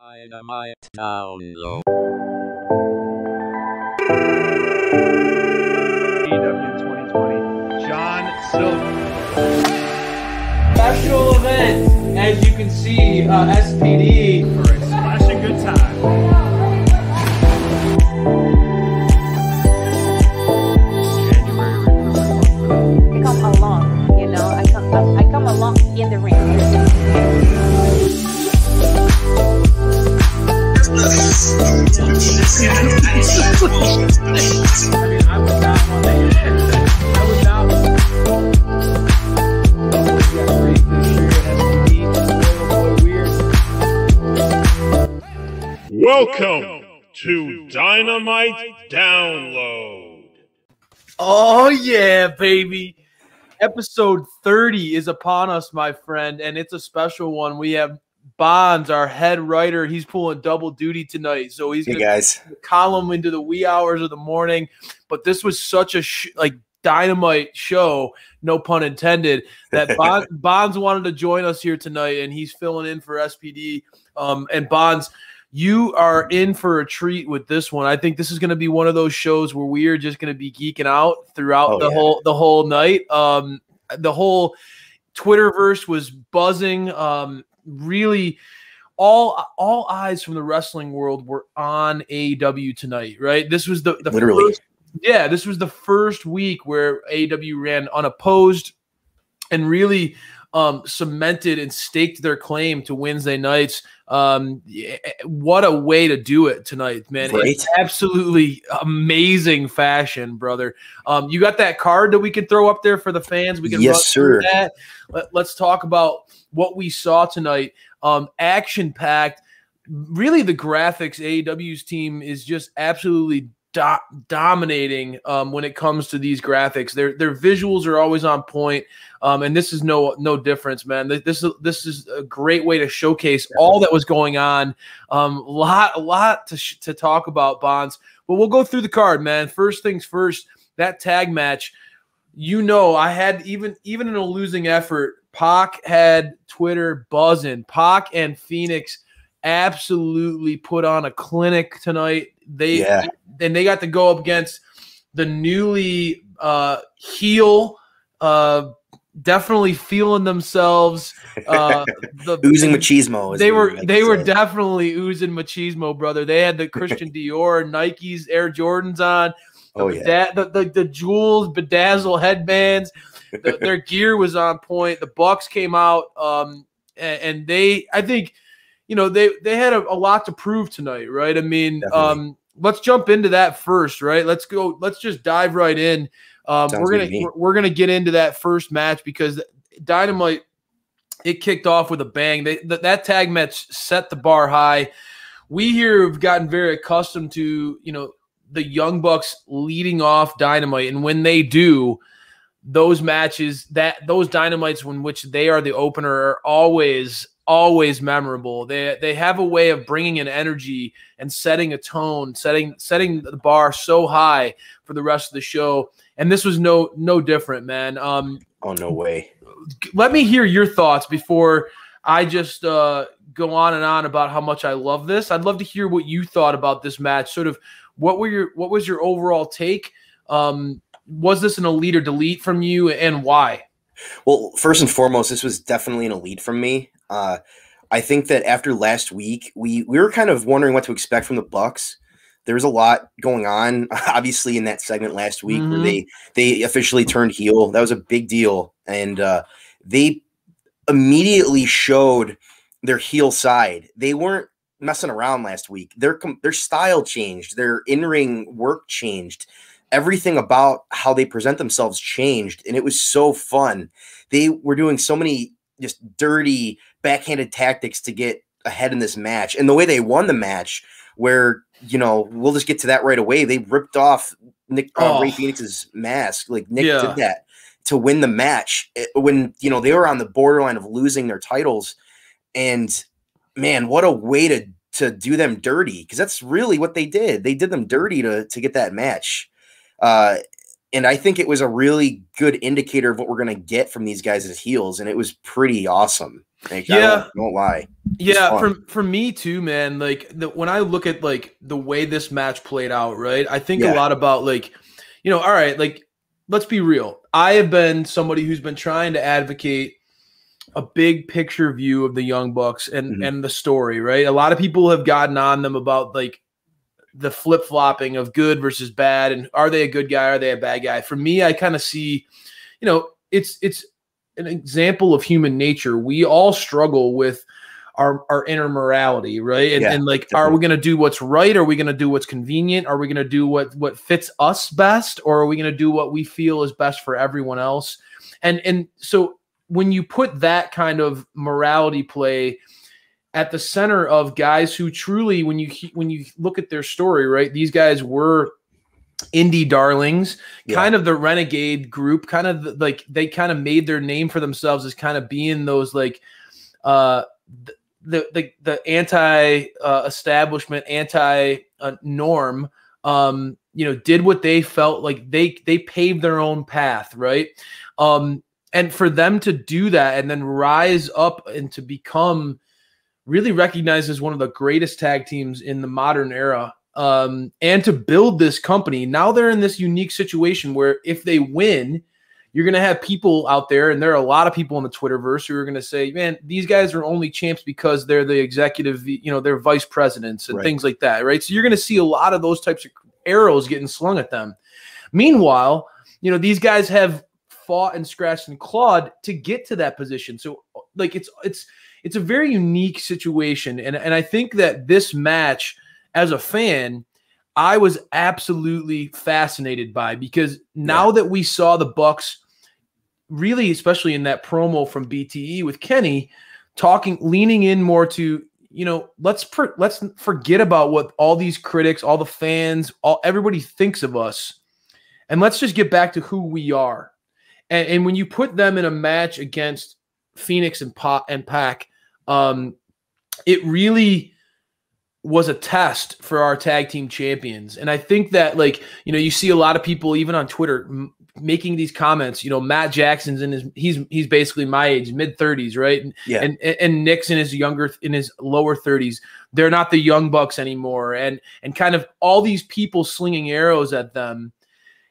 Dynamite download. AEW 2020, John Silver. Special event, as you can see, SPD. For a smashing good time. January recruitment month. I come along, you know. I come along in the ring. I mean, I would not want to hear that. I would not want to. Welcome to Dynamite Download. Oh, yeah, baby. Episode 30 is upon us, my friend, and it's a special one. We have Bonds, our head writer. He's pulling double duty tonight, so he's going to column into the wee hours of the morning. But this was such a dynamite show, no pun intended, that Bonds wanted to join us here tonight, and he's filling in for SPD. And Bonds, you are in for a treat with this one. I think this is going to be one of those shows where we are just going to be geeking out throughout the whole night. The whole Twitterverse was buzzing. Really, all eyes from the wrestling world were on AEW tonight, right? This was the literally first, this was the first week where AEW ran unopposed and really cemented and staked their claim to Wednesday nights. What a way to do it tonight, man. Right. It's absolutely amazing fashion, brother. You got that card that we can throw up there for the fans? We can run through that. Let's talk about what we saw tonight. Action-packed. Really, the graphics, AEW's team is just absolutely dominating when it comes to these graphics. Their visuals are always on point, and this is no difference, man. This is a great way to showcase all that was going on. A lot to talk about, Bonds. But we'll go through the card, man. First things first, that tag match. You know, I had even in a losing effort, Pac had Twitter buzzing. Pac and Phoenix absolutely put on a clinic tonight. They got to go up against the newly heel, definitely feeling themselves. Oozing machismo. They were definitely oozing machismo, brother. They had the Christian Dior Nikes Air Jordans on. The jewels, bedazzle headbands. Their gear was on point. The Bucks came out, and I think, you know, they had a lot to prove tonight, right? I mean, let's jump into that first, right? Let's go. Let's just dive right in. We're gonna get into that first match because Dynamite, it kicked off with a bang. That tag match set the bar high. We here have gotten very accustomed to, you know, the Young Bucks leading off Dynamite, and when they do, those matches, those Dynamites in which they are the opener, are always memorable. They have a way of bringing in energy and setting a tone, setting the bar so high for the rest of the show. And this was no different, man. No way. Let me hear your thoughts before I just go on and on about how much I love this. I'd love to hear what you thought about this match. Sort of what was your overall take? Was this an elite or delete from you, and why? Well, first and foremost, this was definitely an elite from me. I think that after last week, we were kind of wondering what to expect from the Bucks. There was a lot going on, obviously, in that segment last week where they officially turned heel. That was a big deal, and they immediately showed their heel side. They weren't messing around last week. Their style changed. Their in-ring work changed. Everything about how they present themselves changed, and it was so fun. They were doing so many just dirty, backhanded tactics to get ahead in this match. And the way they won the match, where, you know, we'll just get to that right away. They ripped off Ray Phoenix's mask. Like, Nick did that to win the match when, you know, they were on the borderline of losing their titles. And, man, what a way to do them dirty, because that's really what they did. They did them dirty to get that match. And I think it was a really good indicator of what we're going to get from these guys as heels. And it was pretty awesome. Like, I don't lie. Yeah, for me too, man. Like when I look at like the way this match played out, right? I think a lot about like, all right, like let's be real. I have been somebody who's been trying to advocate a big picture view of the Young Bucks and the story, right? A lot of people have gotten on them about like the flip-flopping of good versus bad, and are they a good guy, are they a bad guy? For me, I kind of see, it's an example of human nature. We all struggle with our inner morality, right? And like, definitely. Are we going to do what's right? Are we going to do what's convenient? Are we going to do what fits us best? Or are we going to do what we feel is best for everyone else? And so when you put that kind of morality play at the center of guys who truly, when you look at their story, right, these guys were indie darlings, kind of the renegade group, kind of like they kind of made their name for themselves as kind of being those like the anti-establishment, anti-norm, did what they felt like they paved their own path, right? And for them to do that and then rise up and to become really recognized as one of the greatest tag teams in the modern era, and to build this company. Now they're in this unique situation where if they win, you're going to have people out there, and there are a lot of people in the Twitterverse who are going to say, man, these guys are only champs because they're the executive, they're vice presidents and things like that, right? So you're going to see a lot of those types of arrows getting slung at them. Meanwhile, these guys have fought and scratched and clawed to get to that position. So like it's a very unique situation. And I think that this match, as a fan, I was absolutely fascinated by, because now that we saw the Bucks really, especially in that promo from BTE with Kenny, leaning in more to, let's forget about what all these critics, all the fans, everybody thinks of us, and let's just get back to who we are. And when you put them in a match against Phoenix and Pac, it really was a test for our tag team champions. And I think that, like, you see a lot of people even on Twitter making these comments. Matt Jackson's he's basically my age, mid-30s, right? And Nick's in his lower 30s. They're not the Young Bucks anymore. And kind of all these people slinging arrows at them.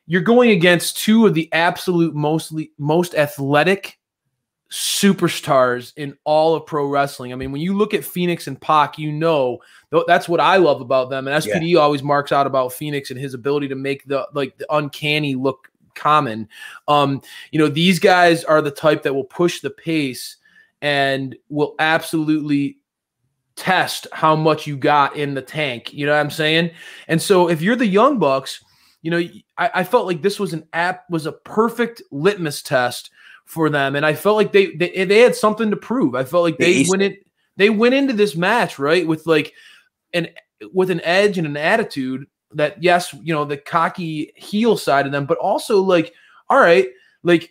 You're going against two of the absolute most athletic superstars in all of pro wrestling. I mean, when you look at Phoenix and Pac, that's what I love about them. And SPD always marks out about Phoenix and his ability to make the uncanny look common. These guys are the type that will push the pace and will absolutely test how much you got in the tank. You know what I'm saying? And so if you're the Young Bucks, I felt like this was a perfect litmus test for them, and I felt like they had something to prove. I felt like they went into this match right with an edge and an attitude that, yes, the cocky heel side of them, but also like, all right, like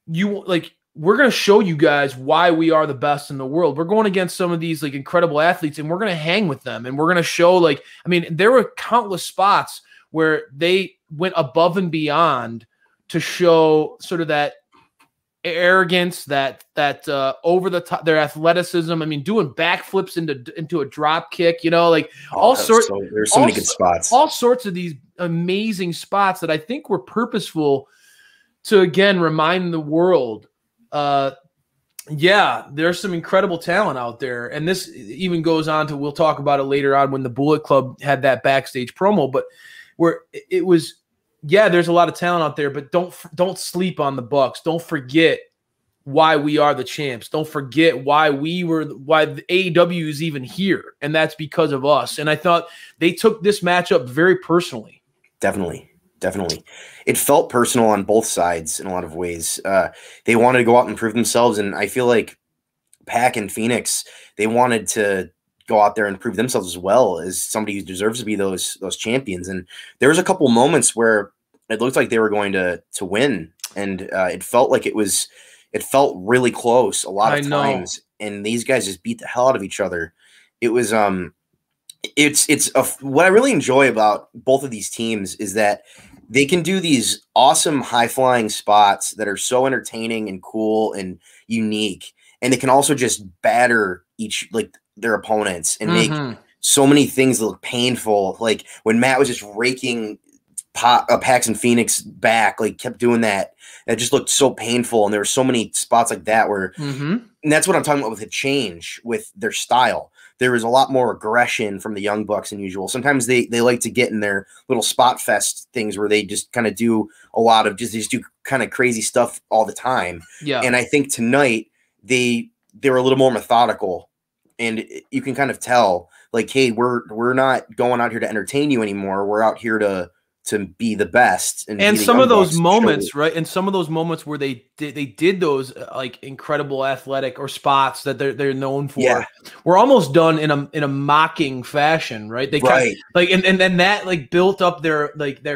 we're going to show you guys why we are the best in the world. We're going against some of these like incredible athletes, and we're going to hang with them, and we're going to show there were countless spots where they went above and beyond to show sort of that arrogance, that over the top, their athleticism. I mean, doing backflips into a drop kick, all sorts. There's so many good spots. All sorts of these amazing spots that I think were purposeful to, again, remind the world, there's some incredible talent out there. And this even goes on to, we'll talk about it later on when the Bullet Club had that backstage promo, but where it was, there's a lot of talent out there, but don't sleep on the Bucks. Don't forget why we are the champs. Don't forget why the AEW is even here, and that's because of us. And I thought they took this matchup very personally. Definitely. It felt personal on both sides in a lot of ways. They wanted to go out and prove themselves, and I feel like Pac and Phoenix, they wanted to go out there and prove themselves as well as somebody who deserves to be those champions. And there was a couple moments where it looked like they were going to win, and it felt like it felt really close a lot of times. And these guys just beat the hell out of each other. It was what I really enjoy about both of these teams is that they can do these awesome high flying spots that are so entertaining and cool and unique. And they can also just batter their opponents and make so many things look painful. Like when Matt was just raking Pax and Phoenix back, like kept doing that. That just looked so painful. And there were so many spots like that where, and that's what I'm talking about with the change with their style. There was a lot more aggression from the Young Bucks than usual. Sometimes they like to get in their little spot fest things where they just kind of do a lot of just do kind of crazy stuff all the time. Yeah. And I think tonight they were a little more methodical, and you can kind of tell like, hey, we're not going out here to entertain you anymore. We're out here to be the best. And some of those moments, right? And some of those moments where they did those like incredible athletic or spots that they're known for, were almost done in a mocking fashion, right? They kind of, like and then that like built up their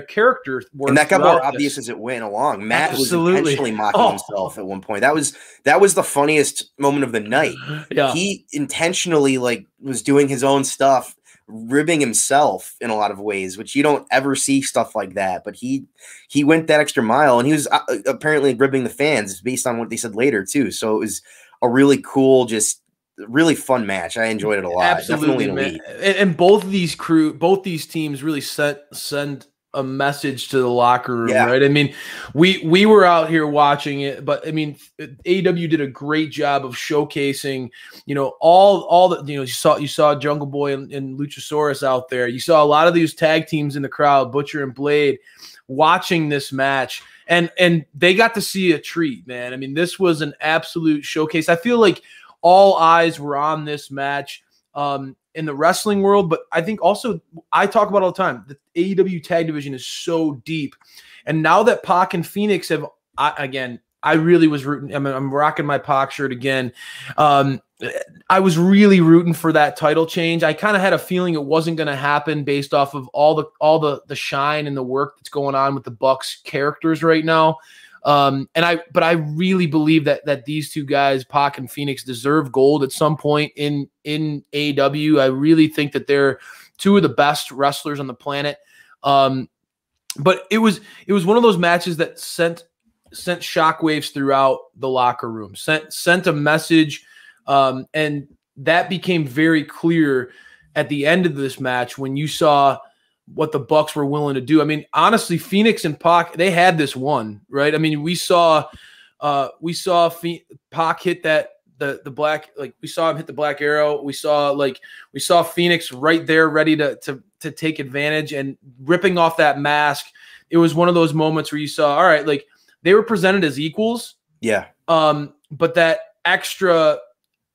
character work, and that got more obvious as it went along. Matt was intentionally mocking himself at one point. That was the funniest moment of the night. Yeah, he intentionally like was doing his own stuff, ribbing himself in a lot of ways, which you don't ever see stuff like that. But he went that extra mile, and he was apparently ribbing the fans based on what they said later too. So it was a really cool, just really fun match. I enjoyed it a lot. Absolutely, man. And both these teams really send a message to the locker room, right? I mean, we were out here watching it, but I mean, AEW did a great job of showcasing, all the, you saw Jungle Boy and Luchasaurus out there. You saw a lot of these tag teams in the crowd, Butcher and Blade, watching this match, and they got to see a treat, man. I mean, this was an absolute showcase. I feel like all eyes were on this match. In the wrestling world, but I think also I talk about all the time, the AEW tag division is so deep. And now that Pac and Phoenix have, I really was rooting. I'm rocking my Pac shirt again. I was really rooting for that title change. I kind of had a feeling it wasn't going to happen based off of all the shine and the work that's going on with the Bucks characters right now. But I really believe that these two guys, Pac and Phoenix, deserve gold at some point in AEW. I really think that they're two of the best wrestlers on the planet. But it was one of those matches that sent shockwaves throughout the locker room, sent a message, and that became very clear at the end of this match when you saw what the Bucks were willing to do. I mean, honestly, Phoenix and Pac, they had this one, right? I mean, we saw Pac hit the black, like we saw him hit the Black Arrow. We saw Phoenix right there ready to take advantage and ripping off that mask. It was one of those moments where you saw, all right, like they were presented as equals. Yeah. But that extra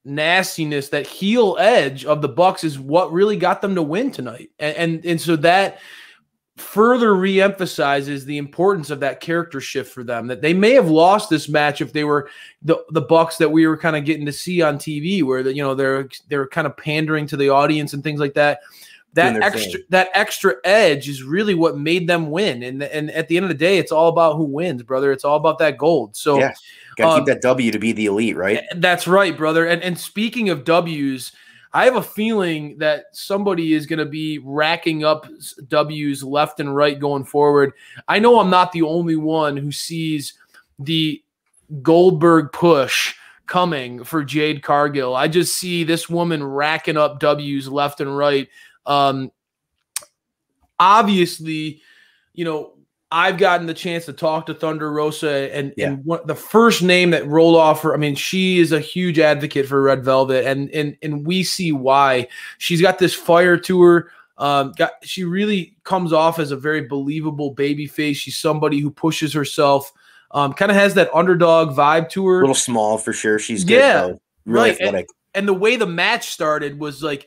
nastiness, that heel edge of the Bucks is what really got them to win tonight. And so that further reemphasizes the importance of that character shift for them, that they may have lost this match if they were the Bucks that we were kind of getting to see on TV, where they're kind of pandering to the audience and things like that. That extra edge is really what made them win. And at the end of the day, it's all about who wins, brother. It's all about that gold. So yeah, gotta keep that W to be the elite, right? That's right, brother. And speaking of W's, I have a feeling that somebody is going to be racking up W's left and right going forward. I know I'm not the only one who sees the Goldberg push coming for Jade Cargill. I just see this woman racking up W's left and right. Obviously, I've gotten the chance to talk to Thunder Rosa, and the first name that rolled off her, I mean, she is a huge advocate for Red Velvet, and we see why. She's got this fire to her. She really comes off as a very believable babyface. She's somebody who pushes herself, kind of has that underdog vibe to her. A little small for sure. She's good, though. Really athletic. And the way the match started was like,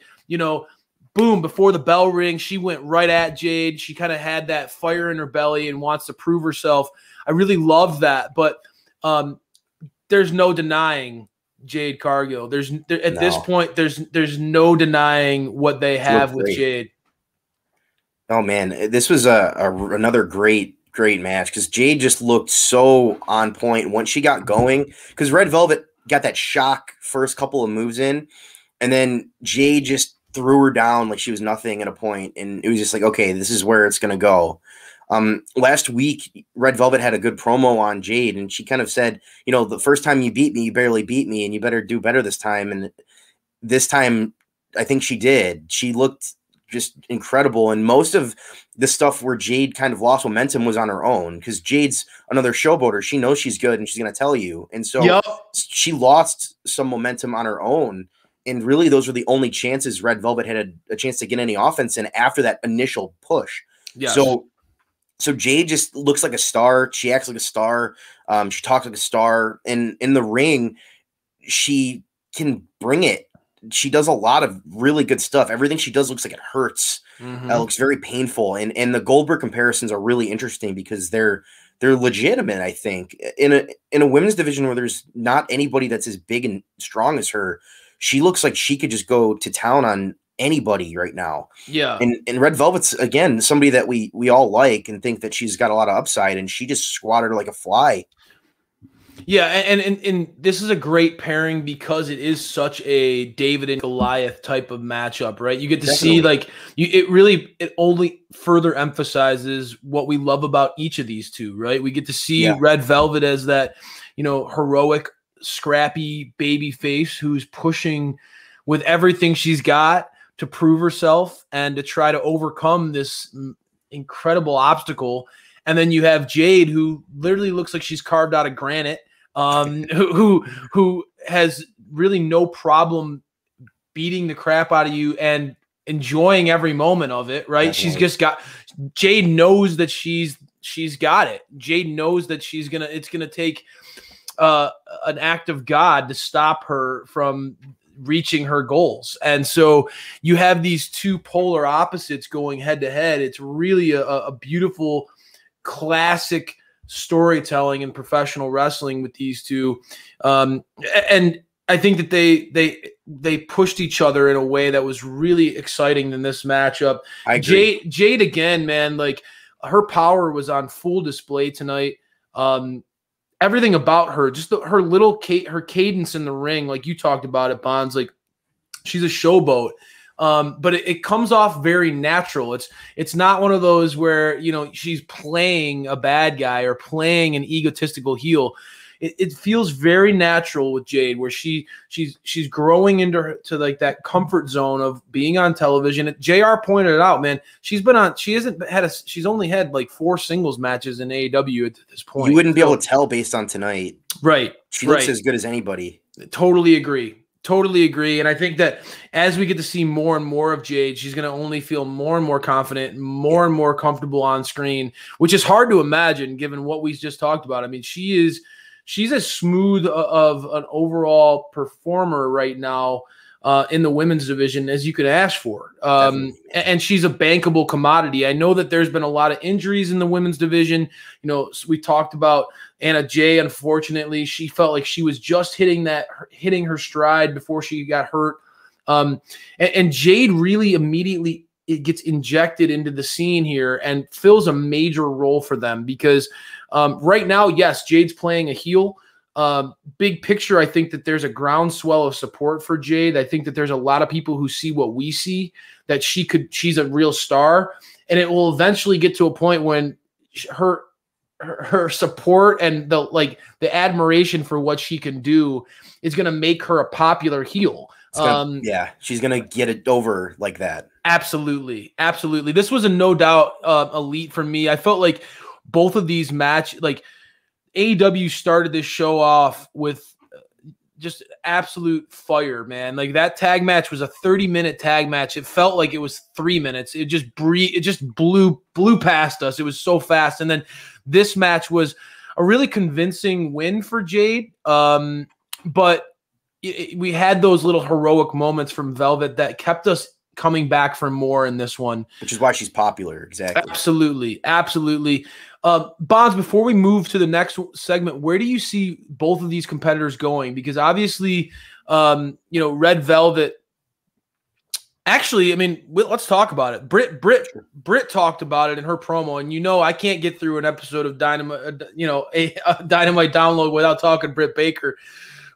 boom, before the bell rings, she went right at Jade. She kind of had that fire in her belly and wants to prove herself. I really love that. But there's no denying Jade Cargill. This point, there's no denying what they have with Jade. Oh, man. This was another great match because Jade just looked so on point once she got going, because Red Velvet got that shock first couple of moves in, and then Jade just threw her down like she was nothing at a point, and it was just like, okay, this is where it's going to go. Last week, Red Velvet had a good promo on Jade, and she kind of said, the first time you beat me, you barely beat me, and you better do better this time. And this time, I think she did. She looked just incredible. And most of the stuff where Jade kind of lost momentum was on her own, because Jade's another showboater. She knows she's good, and she's going to tell you. And so she lost some momentum on her own. And really, those were the only chances Red Velvet had a chance to get any offense in after that initial push. Yes. So Jade just looks like a star. She acts like a star. She talks like a star. And in the ring, she can bring it. She does a lot of really good stuff. Everything she does looks like it hurts. It looks very painful. And the Goldberg comparisons are really interesting because they're legitimate, I think. In a women's division where there's not anybody that's as big and strong as her, she looks like she could just go to town on anybody right now. Yeah. And Red Velvet's, again, somebody that we all like and think that she's got a lot of upside, and she just squatted her like a fly. Yeah, and this is a great pairing because it is such a David and Goliath type of matchup, right? You get to see it only further emphasizes what we love about each of these two, right? We get to see Red Velvet as that, heroic, scrappy baby face who's pushing with everything she's got to prove herself and to try to overcome this incredible obstacle. And then you have Jade, who literally looks like she's carved out of granite, who has really no problem beating the crap out of you and enjoying every moment of it, right? Definitely. She's just got Jade knows that she's got it. Jade knows that it's gonna take an act of God to stop her from reaching her goals. And so you have these two polar opposites going head to head. It's really a beautiful classic storytelling in professional wrestling with these two. And I think that they pushed each other in a way that was really exciting in this matchup. I agree. Jade again, man, like her power was on full display tonight. Everything about her, just her cadence in the ring, like you talked about it, Bonds, like she's a showboat. But it comes off very natural. It's not one of those where, she's playing a bad guy or playing an egotistical heel. It feels very natural with Jade, where she's growing into like that comfort zone of being on television. JR pointed it out, man. She's only had like 4 singles matches in AEW at this point. You wouldn't be able to tell based on tonight. Right. She looks as good as anybody. Totally agree. And I think that as we get to see more and more of Jade, she's going to only feel more and more confident, more and more comfortable on screen, which is hard to imagine given what we just talked about. I mean, she's as smooth of an overall performer right now in the women's division as you could ask for. And she's a bankable commodity. I know that there's been a lot of injuries in the women's division. We talked about Anna Jay. Unfortunately, she felt like she was just hitting her stride before she got hurt. And Jade really immediately gets injected into the scene here and fills a major role for them because right now, yes, Jade's playing a heel. Big picture, I think that there's a groundswell of support for Jade. I think that there's a lot of people who see what we see, that she's a real star, and it will eventually get to a point when her support and the admiration for what she can do is going to make her a popular heel. She's going to get it over like that. Absolutely. This was a no doubt elite for me. I felt like both of these like AEW started this show off with just absolute fire, man. Like that tag match was a 30-minute tag match. It felt like it was 3 minutes. It just blew past us. It was so fast. And then this match was a really convincing win for Jade. But we had those little heroic moments from Velvet that kept us coming back for more in this one. Which is why she's popular. Exactly. Absolutely. Bonds, before we move to the next segment, where do you see both of these competitors going? Because obviously, Red Velvet. Actually, I mean, let's talk about it. Britt talked about it in her promo, and I can't get through an episode of Dynamite, a Dynamite download without talking Britt Baker.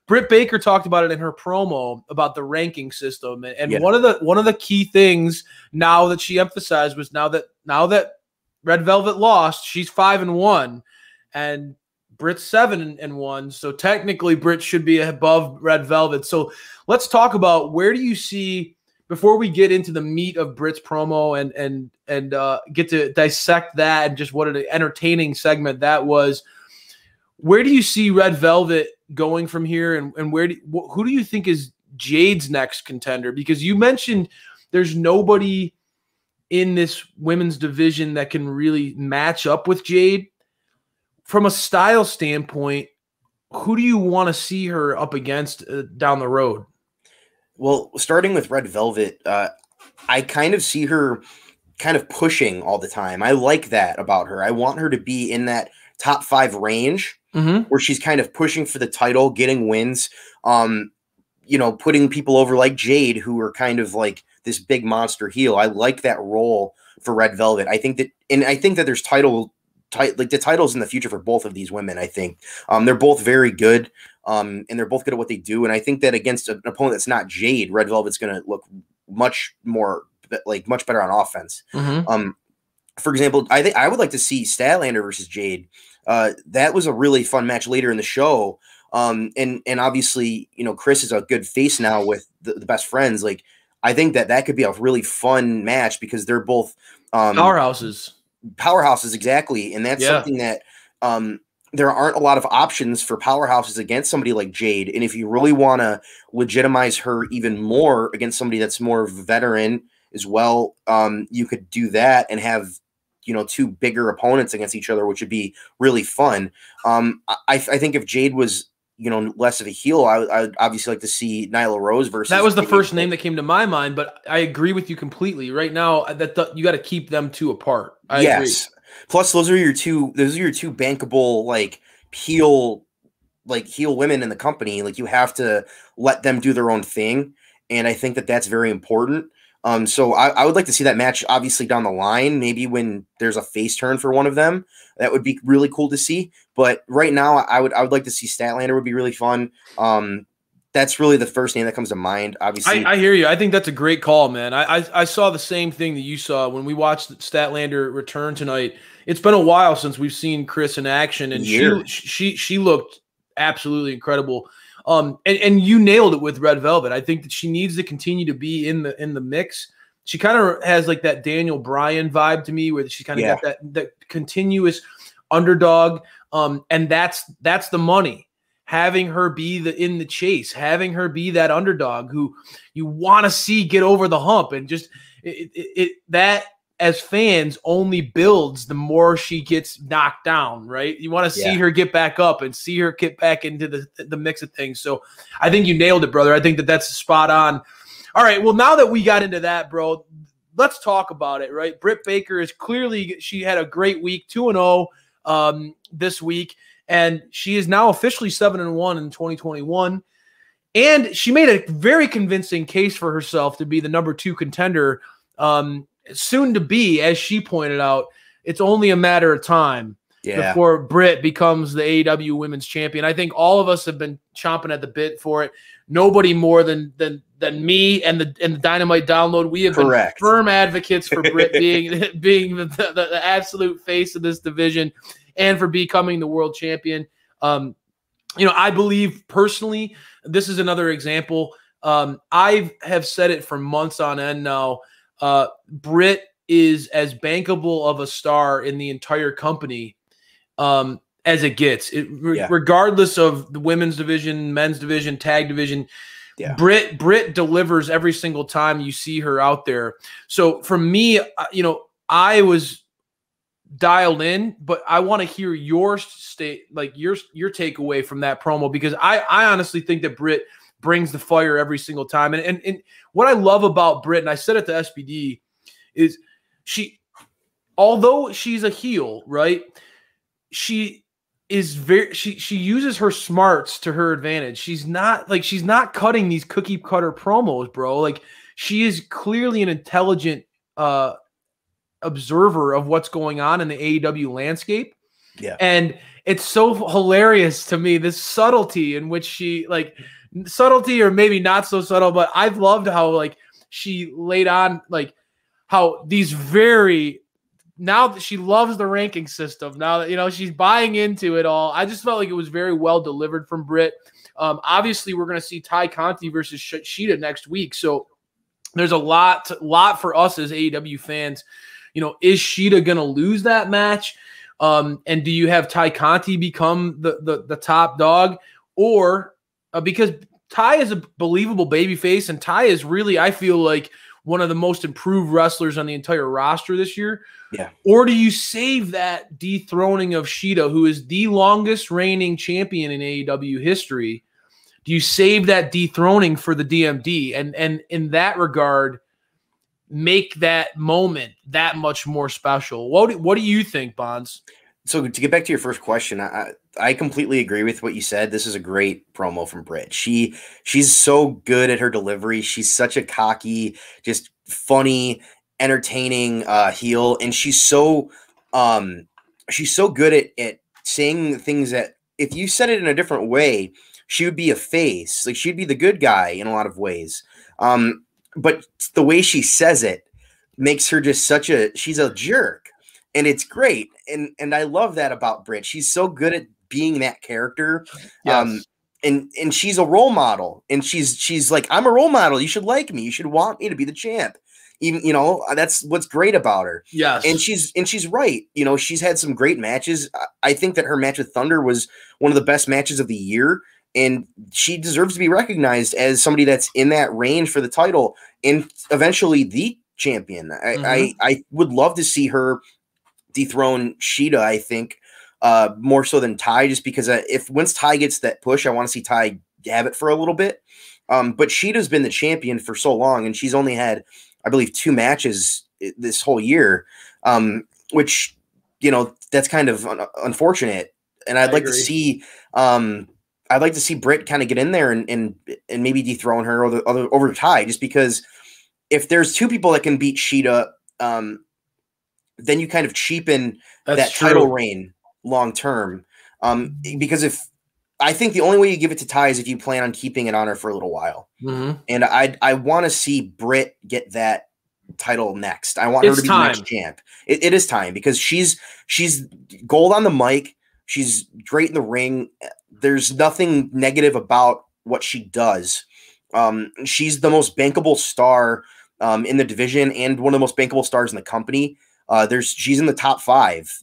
Britt Baker talked about it in her promo about the ranking system, and one of the key things now that she emphasized was now that Red Velvet lost. She's 5-1, and Britt's 7-1. So technically, Britt should be above Red Velvet. So let's talk about, where do you see, before we get into the meat of Britt's promo and get to dissect that and just what an entertaining segment that was, where do you see Red Velvet going from here, and who do you think is Jade's next contender? Because you mentioned there's nobody in this women's division that can really match up with Jade. From a style standpoint, who do you want to see her up against down the road? Well, starting with Red Velvet, I kind of see her kind of pushing all the time. I like that about her. I want her to be in that top 5 range, where she's kind of pushing for the title, getting wins, putting people over like Jade, who are kind of like this big monster heel. I like that role for Red Velvet. I think that there's the titles in the future for both of these women. I think they're both very good, and they're both good at what they do. And I think that against an opponent that's not Jade, Red Velvet's going to look much better on offense. For example, I think I would like to see Statlander versus Jade. That was a really fun match later in the show. And obviously, Chris is a good face now with the best friends. Like, I think that could be a really fun match because they're both powerhouses, exactly. And that's something that there aren't a lot of options for powerhouses against somebody like Jade. And if you really want to legitimize her even more against somebody that's more veteran as well, you could do that and have 2 bigger opponents against each other, which would be really fun. I think if Jade was less of a heel, I would obviously like to see Nyla Rose versus. That was the first name that came to my mind, but I agree with you completely. Right now, you got to keep them 2 apart. I agree. Plus, those are your two bankable heel women in the company. Like, you have to let them do their own thing, and I think that's very important. So I would like to see that match obviously down the line, maybe when there's a face turn for one of them. That would be really cool to see. But right now, I would like to see Statlander. Would be really fun. That's really the first name that comes to mind. Obviously, I hear you. I think that's a great call, man. I saw the same thing that you saw when we watched Statlander return tonight. It's been a while since we've seen Chris in action, and she looked absolutely incredible. And you nailed it with Red Velvet. I think that she needs to continue to be in the mix. She kind of has like that Daniel Bryan vibe to me, where she kind of got that continuous underdog. And that's the money. Having her be in the chase, having her be that underdog who you want to see get over the hump, and just that as fans only builds the more she gets knocked down, right? You want to see her get back up and see her get back into the mix of things. So I think you nailed it, brother. I think that's spot on. All right, well, now that we got into that, bro, let's talk about it, right? Britt Baker is clearly, she had a great week, 2-0 this week, and she is now officially 7-1 in 2021. And she made a very convincing case for herself to be the number 2 contender, soon to be, as she pointed out. It's only a matter of time before Britt becomes the AEW Women's Champion. I think all of us have been chomping at the bit for it. Nobody more than me and the Dynamite download. We have been firm advocates for Britt being the absolute face of this division and for becoming the world champion. I believe personally, this is another example. I have said it for months on end now. Britt is as bankable of a star in the entire company as it gets, regardless of the women's division, men's division, tag division. Britt delivers every single time you see her out there. So for me, I was dialed in, but I want to hear your your takeaway from that promo, because I honestly think that Britt brings the fire every single time. And what I love about Britt, and I said it to SBD, is although she's a heel, right? She uses her smarts to her advantage. She's not cutting these cookie cutter promos, bro. Like, she is clearly an intelligent observer of what's going on in the AEW landscape. Yeah. And it's so hilarious to me, this subtlety in which she, subtlety or maybe not so subtle, but I've loved how she laid on how these very now that she loves the ranking system, now that, you know, she's buying into it all. I just felt like it was very well delivered from Britt. Obviously, we're going to see Ty Conti versus Shida next week. So there's a lot for us as AEW fans. You know, is Shida going to lose that match? And do you have Ty Conti become the top dog? Or because Ty is a believable babyface, and Ty is really, I feel like, one of the most improved wrestlers on the entire roster this year. Yeah. Or do you save that dethroning of Shida, who is the longest reigning champion in AEW history? Do you save that dethroning for the DMD? And in that regard, make that moment that much more special? What do you think, Bonds? So to get back to your first question, I completely agree with what you said. This is a great promo from Britt. She's so good at her delivery. She's such a cocky, just funny, entertaining heel, and she's so good at saying things that if you said it in a different way, she would be a face. Like, she'd be the good guy in a lot of ways. But the way she says it makes her just she's a jerk. And it's great. And I love that about Britt. She's so good at being that character. Yes. And she's a role model. And she's like, I'm a role model. You should like me. You should want me to be the champ. Even, you know, that's what's great about her. Yes. And she's right. You know, she's had some great matches. I think that her match with Thunder was one of the best matches of the year. And she deserves to be recognized as somebody that's in that range for the title and eventually the champion. I would love to see her dethrone Shida, I think, more so than Ty, just because once Ty gets that push, I want to see Ty have it for a little bit. But Shida's been the champion for so long, and she's only had, I believe, 2 matches this whole year, which, you know, that's kind of unfortunate. And I'd like to see Britt kind of get in there and maybe dethrone her over Ty, just because if there's 2 people that can beat Shida, then you kind of cheapen that title reign long term. Because I think the only way you give it to Ty is if you plan on keeping it on her for a little while. Mm-hmm. And I want to see Britt get that title next. I want her to be the next champ. It is time, because she's gold on the mic. She's great in the ring. There's nothing negative about what she does. She's the most bankable star in the division and one of the most bankable stars in the company. She's in the top 5.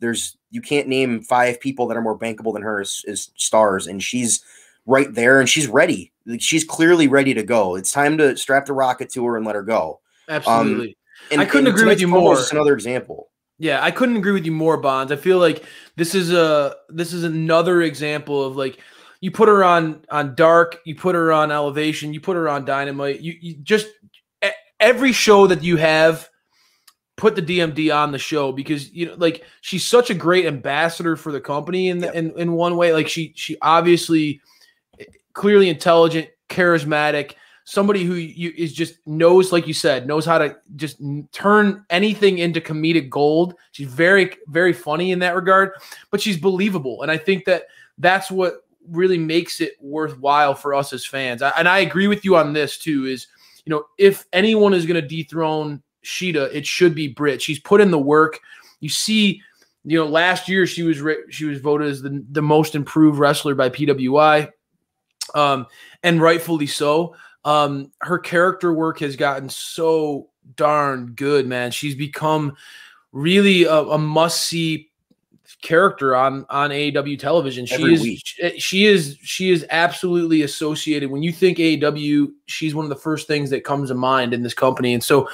You can't name 5 people that are more bankable than her as stars, and she's right there, and she's ready. She's clearly ready to go. It's time to strap the rocket to her and let her go. Absolutely. I couldn't agree with you more. Just another example. Yeah, I couldn't agree with you more, Bonds. I feel like this is another example of, like, you put her on Dark, you put her on Elevation, you put her on Dynamite. You just every show that you have, put the DMD on the show, because, you know, like, she's such a great ambassador for the company in one way. Like, she obviously clearly intelligent, charismatic, somebody who is just knows, like you said, knows how to just turn anything into comedic gold. She's very, very funny in that regard, but she's believable. And I think that that's what really makes it worthwhile for us as fans. And I agree with you on this too, is, you know, if anyone is going to dethrone Shida, it should be Britt. She's put in the work. You see, you know, last year she was voted as the most improved wrestler by PWI, and rightfully so. Her character work has gotten so darn good, man. She's become really a must-see character on AEW television. She is absolutely associated. When you think AEW, she's one of the first things that comes to mind in this company. And so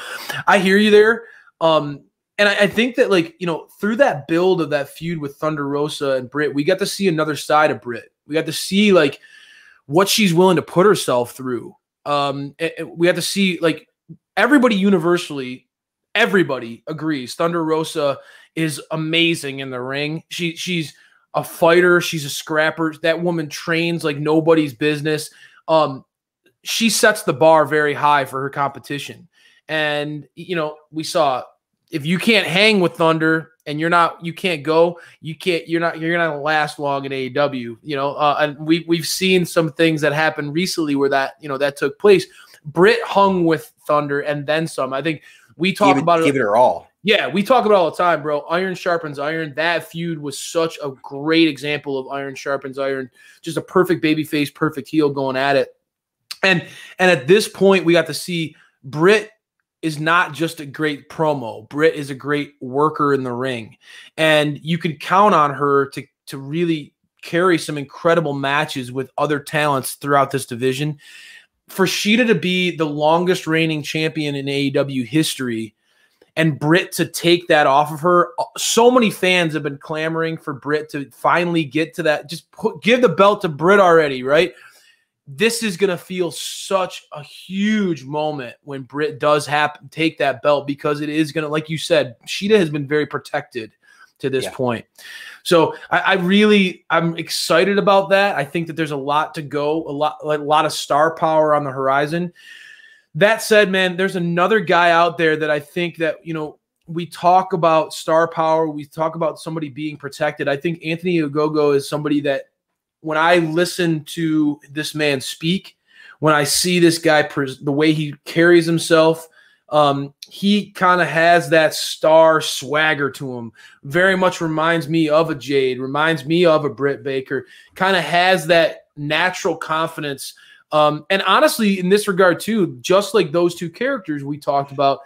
I hear you there. And I think that, like, you know, through that build of that feud with Thunder Rosa and Britt, we got to see another side of Britt. We got to see, like, what she's willing to put herself through. We had to see, like, everybody agrees Thunder Rosa is amazing in the ring. She's a fighter. She's a scrapper. That woman trains like nobody's business. She sets the bar very high for her competition. And, you know, we saw, if you can't hang with Thunder and you're not going to last long in AEW, you know, and we've seen some things that happened recently where that took place. Britt hung with Thunder and then some. I think we talk about it. Give it her all. Yeah, we talk about it all the time, bro. Iron sharpens iron. That feud was such a great example of iron sharpens iron. Just a perfect babyface, perfect heel going at it. And at this point, we got to see Britt is not just a great promo. Britt is a great worker in the ring. And you can count on her to really carry some incredible matches with other talents throughout this division. For Sheeta to be the longest reigning champion in AEW history and Britt to take that off of her, so many fans have been clamoring for Britt to finally get to that. Just give the belt to Britt already, right? This is going to feel such a huge moment when Britt does take that belt, because it is going to, like you said, Sheeta has been very protected to this point. So I'm excited about that. I think that there's a lot to go, a lot of star power on the horizon. That said, man, there's another guy out there that I think that, we talk about star power. We talk about somebody being protected. I think Anthony Ogogo is somebody that, when I listen to this man speak, when I see this guy, the way he carries himself, he kind of has that star swagger to him. Very much reminds me of a Jade, reminds me of a Britt Baker, kind of has that natural confidence. And honestly, in this regard too, just like those two characters we talked about,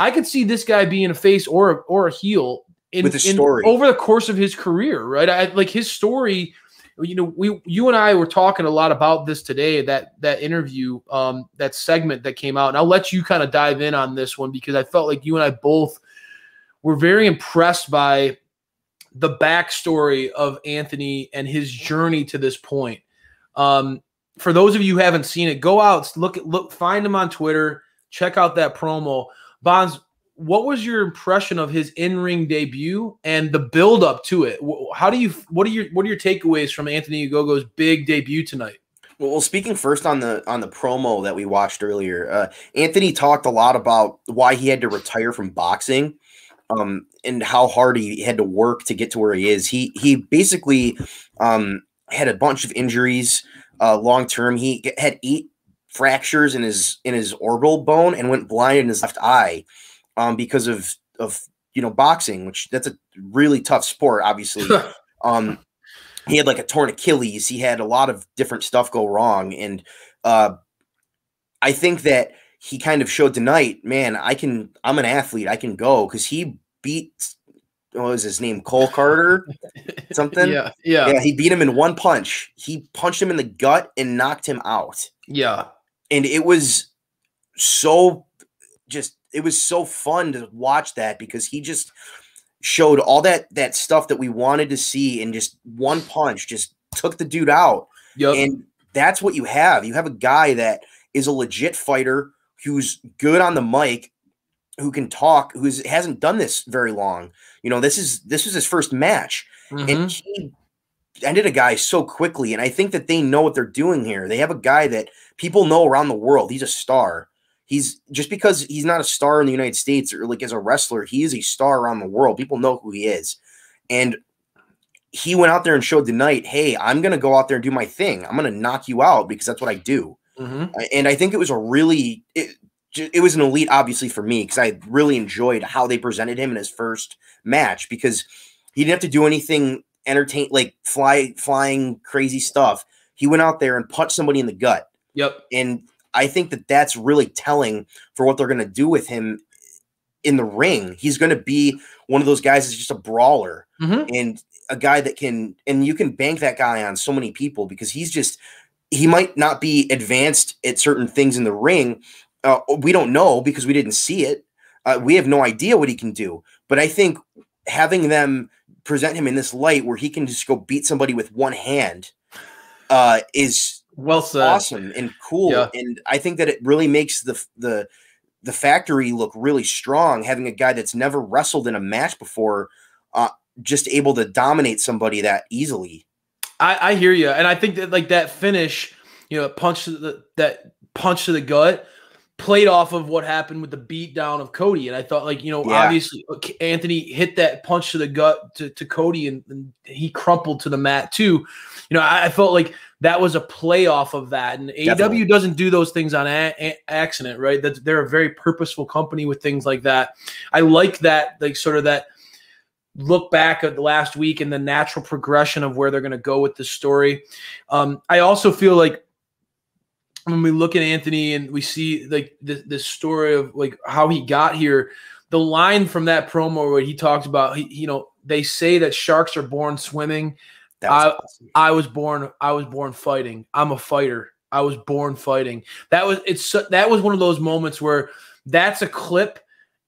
I could see this guy being a face or a heel with a story over the course of his career, right? Like his story. You and I were talking a lot about this today, that interview, that segment that came out. And I'll let you kind of dive in on this one, because I felt like you and I both were very impressed by the backstory of Anthony and his journey to this point. For those of you who haven't seen it, go out, find him on Twitter, check out that promo. Bonds, what was your impression of his in-ring debut and the build-up to it? What are your takeaways from Anthony Ogogo's big debut tonight? Well, speaking first on the promo that we watched earlier, Anthony talked a lot about why he had to retire from boxing, and how hard he had to work to get to where he is. He basically had a bunch of injuries long term. He had 8 fractures in his orbital bone and went blind in his left eye. Because of boxing, which that's a really tough sport, obviously. He had like a torn Achilles. He had a lot of different stuff go wrong. And I think that he kind of showed tonight, man, I'm an athlete. I can go, because he beat, what was his name? Cole Carter? Something? Yeah. He beat him in one punch. He punched him in the gut and knocked him out. Yeah. And it was so fun to watch that, because he just showed all that stuff that we wanted to see, and just one punch just took the dude out. Yep. And that's what you have. You have a guy that is a legit fighter, who's good on the mic, who can talk, who hasn't done this very long. This was his first match, and he ended a guy so quickly. And I think that they know what they're doing here. They have a guy that people know around the world. He's a star. He's just, because he's not a star in the United States or like as a wrestler, he is a star around the world. People know who he is. And he went out there and showed tonight, hey, I'm going to go out there and do my thing. I'm going to knock you out, because that's what I do. And I think it was it was an elite, obviously, for me, because I really enjoyed how they presented him in his first match, because he didn't have to do anything flying crazy stuff. He went out there and punched somebody in the gut. Yep. And I think that that's really telling for what they're going to do with him in the ring. He's going to be one of those guys that's just a brawler, and a guy that and you can bank that guy on so many people, because he might not be advanced at certain things in the ring. We don't know, because we didn't see it. We have no idea what he can do. But I think having them present him in this light where he can just go beat somebody with one hand is well said. Awesome and cool. Yeah. And I think that it really makes the factory look really strong, having a guy that's never wrestled in a match before, just able to dominate somebody that easily. I hear you. And I think that, like, that finish, that punch to the gut, played off of what happened with the beatdown of Cody. And I thought, like, obviously Anthony hit that punch to the gut to Cody, and he crumpled to the mat too. I felt like that was a play off of that. And AEW doesn't do those things on accident, right? They're a very purposeful company with things like that. I like that, like, sort of that look back at the last week and the natural progression of where they're going to go with this story. I also feel like when we look at Anthony and we see like this story of like how he got here, the line from that promo where he talks about, they say that sharks are born swimming. Awesome. I was born fighting. I'm a fighter. I was born fighting. That was one of those moments where that's a clip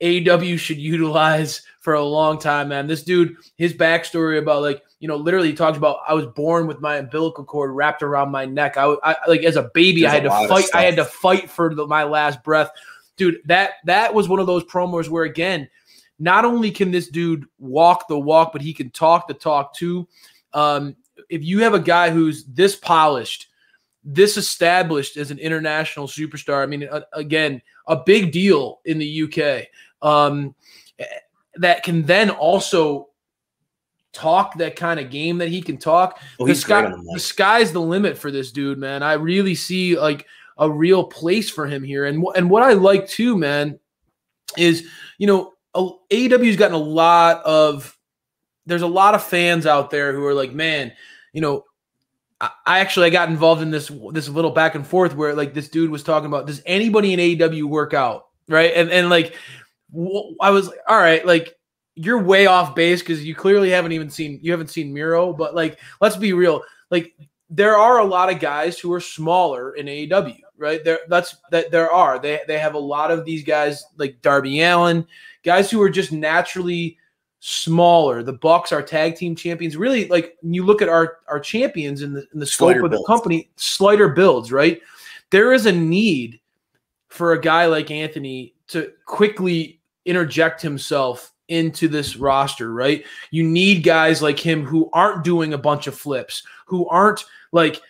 AEW should utilize for a long time, man. This dude, his backstory about, like, literally he talks about, I was born with my umbilical cord wrapped around my neck. I like, as a baby, I had to fight. I had to fight for my last breath. Dude, that was one of those promos where, again, not only can this dude walk the walk, but he can talk the talk too. If you have a guy who's this polished, this established as an international superstar, I mean, again, a big deal in the UK, that can then also talk that kind of game that he can talk. The sky's the limit for this dude, man. I really see like a real place for him here. And what I like too, man, is, AEW's gotten there's a lot of fans out there who are like, man, I got involved in this little back and forth where, like, this dude was talking about, does anybody in AEW work out? Right. And like, I was like, all right, like, you're way off base because you clearly haven't seen Miro, but, like, let's be real. Like, there are a lot of guys who are smaller in AEW, right? There are. They have a lot of these guys like Darby Allin, guys who are just naturally smaller. The Bucks, our tag team champions, really, like, when you look at our champions in the scope of the company, slighter builds, right? There is a need for a guy like Anthony to quickly interject himself into this roster, right? You need guys like him who aren't doing a bunch of flips, who aren't like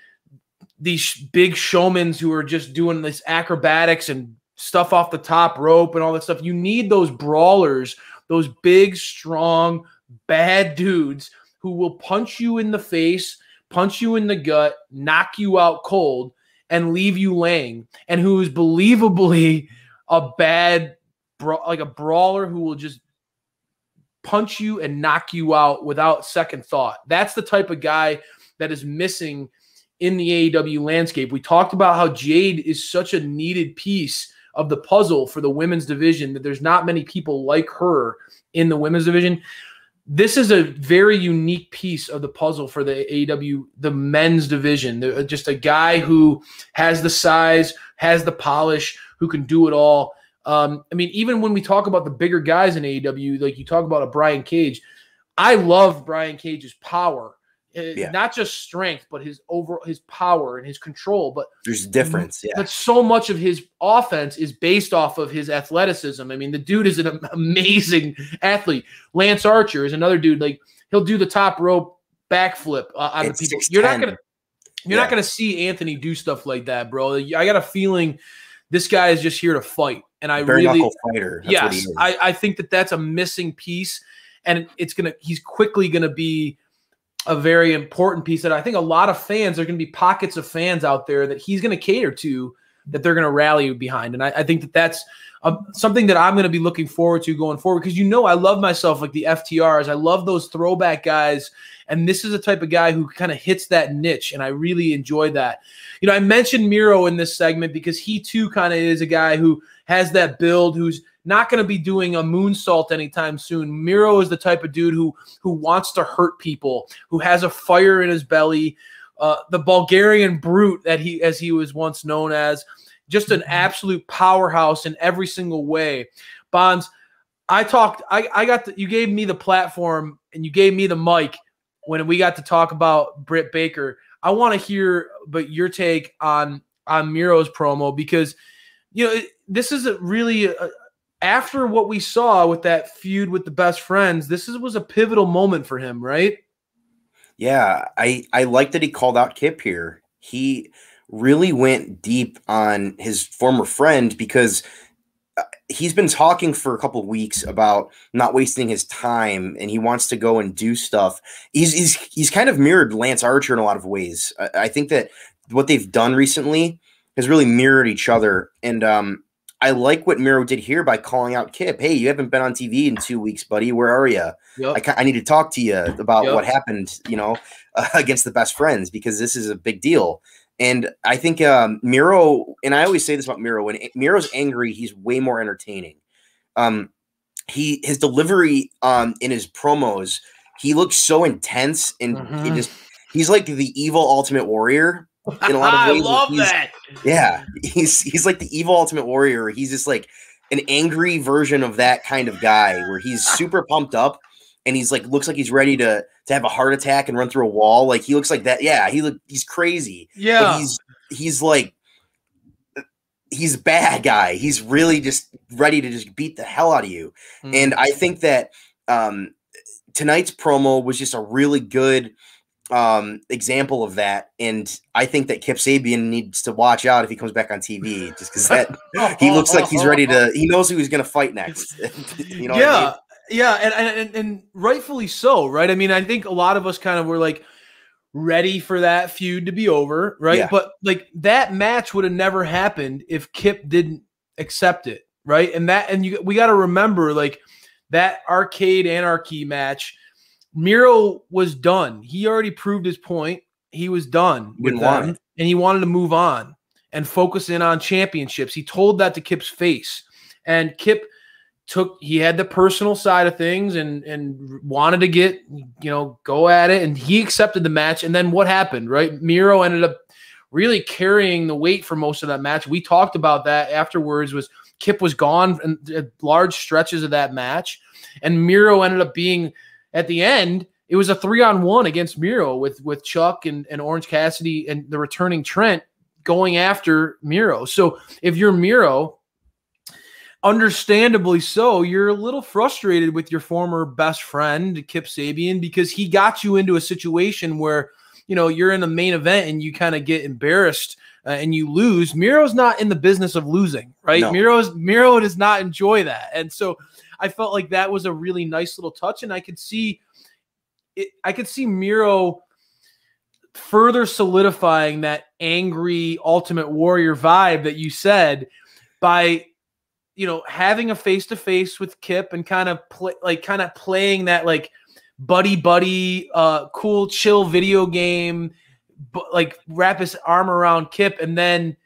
these big showmen who are just doing this acrobatics and stuff off the top rope and all that stuff. You need those brawlers, those big, strong, bad dudes who will punch you in the face, punch you in the gut, knock you out cold, and leave you laying, and who is believably a brawler who will just punch you and knock you out without second thought. That's the type of guy that is missing in the AEW landscape. We talked about how Jade is such a needed piece of the puzzle for the women's division, that there's not many people like her in the women's division. This is a very unique piece of the puzzle for the AEW, the men's division. Just a guy who has the size, has the polish, who can do it all. I mean, even when we talk about the bigger guys in AEW, like you talk about a Brian Cage, I love Brian Cage's power. Not just strength, but his power and his control. But there's a difference. Yeah. But so much of his offense is based off of his athleticism. I mean, the dude is an amazing athlete. Lance Archer is another dude. Like, he'll do the top rope backflip on the people. 6'10". You're not gonna see Anthony do stuff like that, bro. I got a feeling this guy is just here to fight, and I Bare really, knuckle fighter. That's what he is. I think that's a missing piece, and he's quickly gonna be a very important piece that I think a lot of fans, there are going to be pockets of fans out there that he's going to cater to, that they're going to rally behind. And I think that's something that I'm going to be looking forward to going forward, because, I love myself like the FTRs. I love those throwback guys. And this is a type of guy who kind of hits that niche. And I really enjoy that. I mentioned Miro in this segment because he too kind of is a guy who has that build, who's not going to be doing a moonsault anytime soon. Miro is the type of dude who wants to hurt people, who has a fire in his belly, the Bulgarian brute that as he was once known as, just an absolute powerhouse in every single way. Bonds, you gave me the platform and you gave me the mic when we got to talk about Britt Baker. I want to hear your take on Miro's promo, because this is after what we saw with that feud with the Best Friends, was a pivotal moment for him, right? Yeah, I like that he called out Kip here. really went deep on his former friend because he's been talking for a couple of weeks about not wasting his time, and he wants to go and do stuff. He's kind of mirrored Lance Archer in a lot of ways. I think that what they've done recently has really mirrored each other, and I like what Miro did here by calling out Kip. Hey, you haven't been on TV in 2 weeks, buddy. Where are you? Yep. I need to talk to you about what happened, against the best friends, because this is a big deal. And I think Miro, and I always say this about Miro, when Miro's angry, he's way more entertaining. His delivery in his promos, he looks so intense, and he's like the evil Ultimate Warrior in a lot of ways. I love that. Yeah, he's like the evil Ultimate Warrior. He's just like an angry version of that kind of guy, where he's super pumped up and he's like looks like he's ready to have a heart attack and run through a wall. Like he looks like that. Yeah, he's crazy. Yeah, but he's a bad guy. He's really just ready to just beat the hell out of you. And I think that tonight's promo was just a really good example of that. And I think that Kip Sabian needs to watch out if he comes back on TV, just because that he looks like he's ready to. He knows who he's going to fight next. You know what I mean? Yeah, and rightfully so, right? I mean, I think a lot of us kind of were like ready for that feud to be over, right? Yeah. But like that match would have never happened if Kip didn't accept it, right? We got to remember, like, that Arcade Anarchy match, Miro was done. He already proved his point. He was done with them, and he wanted to move on and focus in on championships. He told that to Kip's face, and Kip he had the personal side of things and wanted to get, go at it, and he accepted the match. And then what happened, right? Miro ended up really carrying the weight for most of that match. We talked about that afterwards. Was Kip was gone in large stretches of that match, and Miro ended up being, at the end, it was a 3-on-1 against Miro with Chuck and Orange Cassidy and the returning Trent going after Miro. So if you're Miro, understandably so, you're a little frustrated with your former best friend, Kip Sabian, because he got you into a situation where, you're in the main event and you kind of get embarrassed and you lose. Miro's not in the business of losing, right? No. Miro does not enjoy that. And so I felt like that was a really nice little touch, and I could see Miro further solidifying that angry Ultimate Warrior vibe that you said by having a face-to-face with Kip and kind of playing that like buddy, cool, chill video game, but like wrap his arm around Kip and then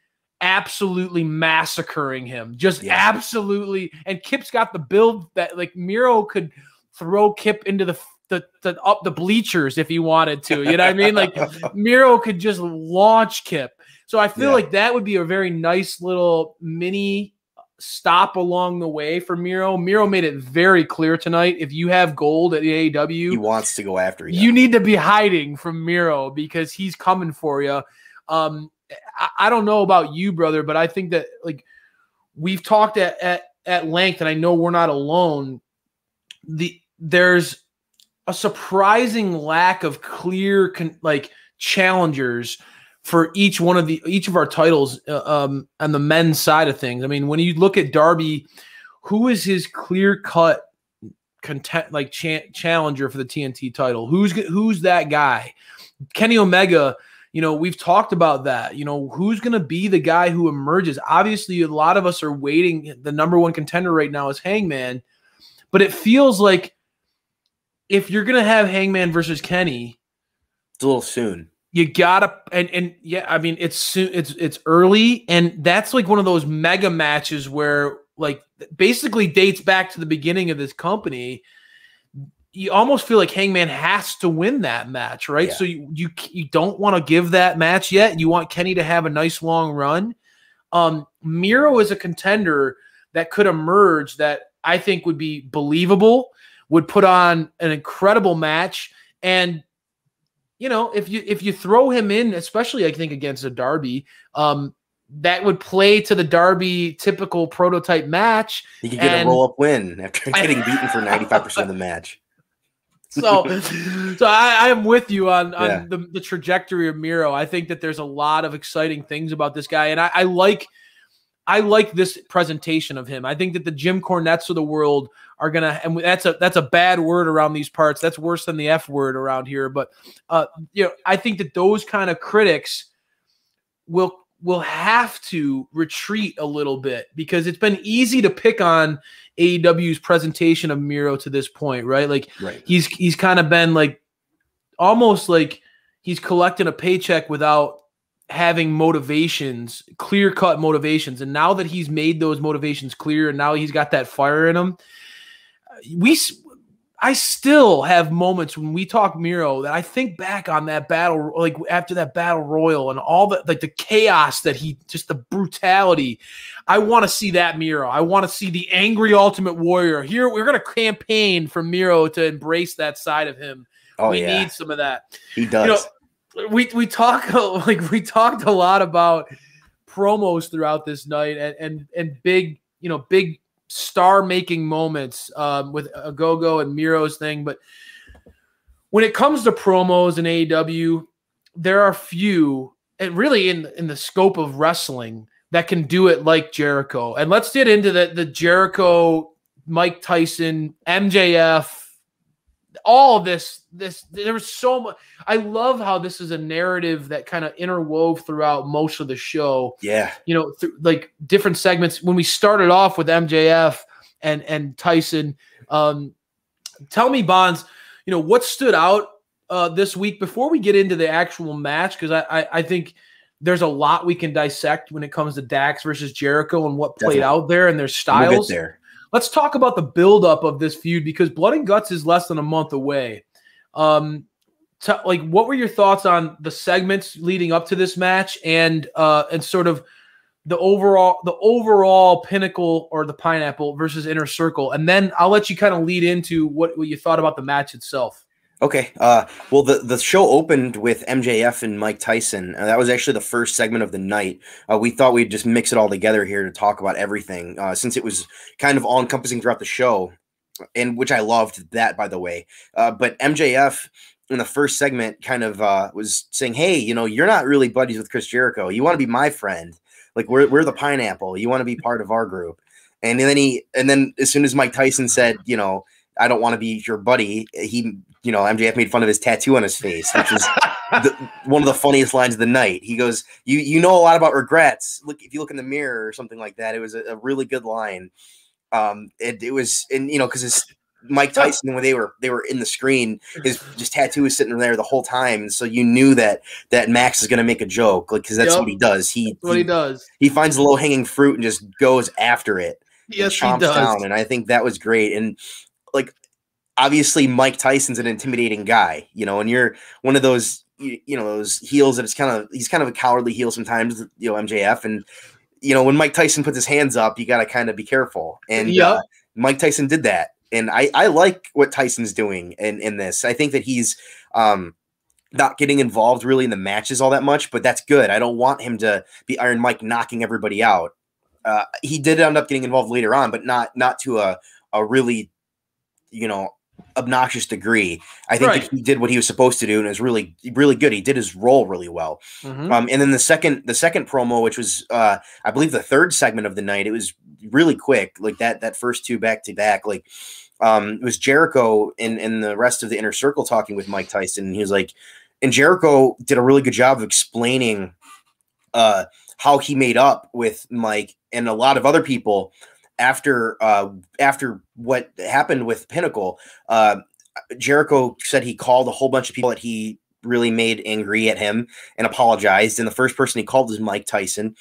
absolutely massacring him. Absolutely. And Kip's got the build that like Miro could throw Kip into up the bleachers if he wanted to. You know what I mean? Like Miro could just launch Kip. So I feel like that would be a very nice little mini stop along the way for Miro. Miro made it very clear tonight, if you have gold at AEW, he wants to go after you. You need to be hiding from Miro because he's coming for you. I don't know about you, brother, but I think that like we've talked at length, and I know we're not alone. There's a surprising lack of clear challengers for each of our titles on the men's side of things. I mean, when you look at Darby, who is his clear-cut challenger for the TNT title? Who's that guy? Kenny Omega, we've talked about that. Who's going to be the guy who emerges? Obviously, a lot of us are waiting. The number one contender right now is Hangman, but it feels like if you're going to have Hangman versus Kenny, it's a little soon. You gotta, and yeah, I mean, it's early, and that's like one of those mega matches where like basically dates back to the beginning of this company. You almost feel like Hangman has to win that match, right? Yeah. So you don't want to give that match yet. You want Kenny to have a nice long run. Miro is a contender that could emerge that I think would be believable, would put on an incredible match, and if you throw him in, especially I think against a Darby, that would play to the Darby typical prototype match. He could get a roll-up win after getting beaten for 95% of the match. So I am with you on Yeah. the trajectory of Miro. I think that there's a lot of exciting things about this guy, and I like this presentation of him. I think that the Jim Cornettes of the world are gonna, and that's a bad word around these parts. That's worse than the F word around here. But I think that those kind of critics will have to retreat a little bit, because it's been easy to pick on AEW's presentation of Miro to this point, right? Like he's kind of been like almost like he's collecting a paycheck without having motivations, clear-cut motivations. And now that he's made those motivations clear, and now he's got that fire in him, I still have moments when we talk Miro that I think back on that battle, like after that battle royal and all the like the chaos that just the brutality. I want to see that Miro. I want to see the angry Ultimate Warrior. Here we're going to campaign for Miro to embrace that side of him. We need some of that. He does. We talked a lot about promos throughout this night and big star making moments with Agogo and Miro's thing. But when it comes to promos in AEW, there are few, and really in the scope of wrestling, that can do it like Jericho. And let's get into the Jericho, Mike Tyson, MJF, all of this. There was so much. I love how this is a narrative that kind of interwove throughout most of the show. Yeah. Like different segments. When we started off with MJF and Tyson, tell me, Bonds, what stood out this week before we get into the actual match? Because I think there's a lot we can dissect when it comes to Dax versus Jericho and what played out there and their styles. We'll get there. Let's talk about the buildup of this feud, because Blood and Guts is less than a month away. What were your thoughts on the segments leading up to this match and sort of the overall Pinnacle or the Pineapple versus Inner Circle? And then I'll let you kind of lead into what you thought about the match itself. Okay. Well, the show opened with MJF and Mike Tyson. That was actually the first segment of the night. We thought we'd just mix it all together here to talk about everything, since it was kind of all-encompassing throughout the show, and which I loved that, by the way. But MJF in the first segment kind of was saying, hey, you're not really buddies with Chris Jericho. You want to be my friend. Like, we're the Pineapple. You want to be part of our group. And then as soon as Mike Tyson said, I don't want to be your buddy, MJF made fun of his tattoo on his face, which was one of the funniest lines of the night. He goes, you know a lot about regrets. Look, if you look in the mirror or something like that. It was a really good line. It was, and because Mike Tyson, when they were in the screen, his tattoo was sitting there the whole time, and so you knew that Max is going to make a joke, because that's what he does. He does. He finds the low hanging fruit and just goes after it. Yes, chomps he does. down, and I think that was great. And obviously Mike Tyson's an intimidating guy, and you're one of those, those heels that he's kind of a cowardly heel sometimes, MJF. And, when Mike Tyson puts his hands up, you got to kind of be careful. And Mike Tyson did that. And I like what Tyson's doing in this. I think that he's not getting involved really in the matches all that much, but that's good. I don't want him to be Iron Mike knocking everybody out. He did end up getting involved later on, but not to a really, obnoxious degree. I think that he did what he was supposed to do, and it was really, really good. He did his role really well. Mm-hmm. And then the second promo, which was I believe the third segment of the night, it was really quick, like that first two back to back. Like it was Jericho and the rest of the Inner Circle talking with Mike Tyson, and he was like, and Jericho did a really good job of explaining how he made up with Mike and a lot of other people after what happened with Pinnacle. Jericho said he called a whole bunch of people that he really made angry at him and apologized. And the first person he called was Mike Tyson,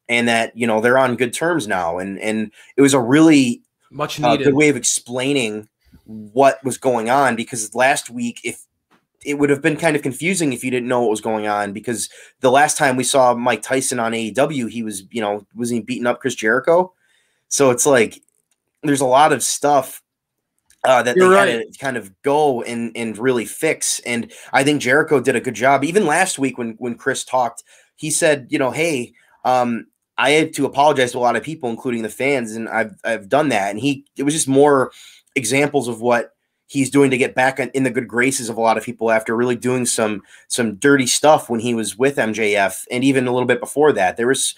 and that, they're on good terms now. And it was a really much needed good way of explaining what was going on, because last week, if it would have been kind of confusing if you didn't know what was going on, because the last time we saw Mike Tyson on AEW, he was, wasn't he beating up Chris Jericho? So it's like, there's a lot of stuff that they had to kind of go and really fix. And I think Jericho did a good job. Even last week when Chris talked, he said, hey, I had to apologize to a lot of people, including the fans, and I've done that. And it was just more examples of what he's doing to get back in the good graces of a lot of people after really doing some dirty stuff when he was with MJF, and even a little bit before that. There was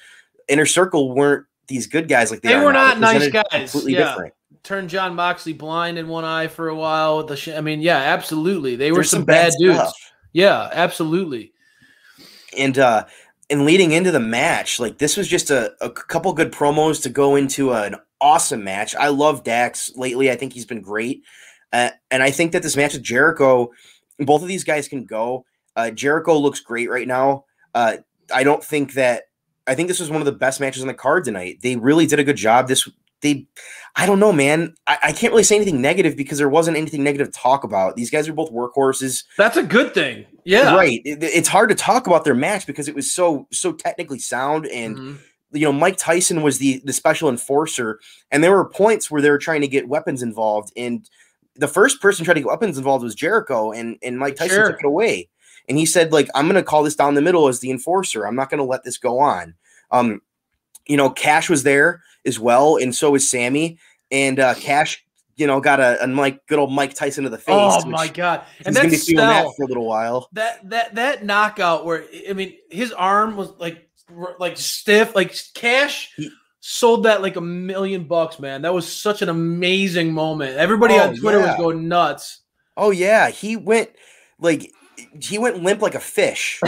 Inner Circle weren't these good guys like they were now. not nice guys. Completely different. Turned John Moxley blind in one eye for a while. With the I mean, yeah, absolutely. They were There's some bad dudes. Stuff. Yeah, absolutely. And leading into the match, like this was just a couple good promos to go into an awesome match. I love Dax lately. I think he's been great. And I think that this match with Jericho, both of these guys can go. Jericho looks great right now. I think this was one of the best matches on the card tonight. They really did a good job. I don't know, man. I can't really say anything negative because there wasn't anything negative to talk about. These guys are both workhorses. That's a good thing. Yeah. Right. It's hard to talk about their match because it was so technically sound. And, Mike Tyson was the special enforcer. And there were points where they were trying to get weapons involved. And the first person trying to get weapons involved was Jericho. And Mike Tyson took it away. And he said, like, I'm going to call this down the middle as the enforcer. I'm not going to let this go on. Cash was there as well, and so was Sammy. And Cash, got a good old Mike Tyson to the face. Oh my God! And that's going to be feeling that for a little while. That knockout where his arm was like stiff. Like Cash sold that like $1 million, man. That was such an amazing moment. Everybody on Twitter was going nuts. Oh yeah, he went limp like a fish.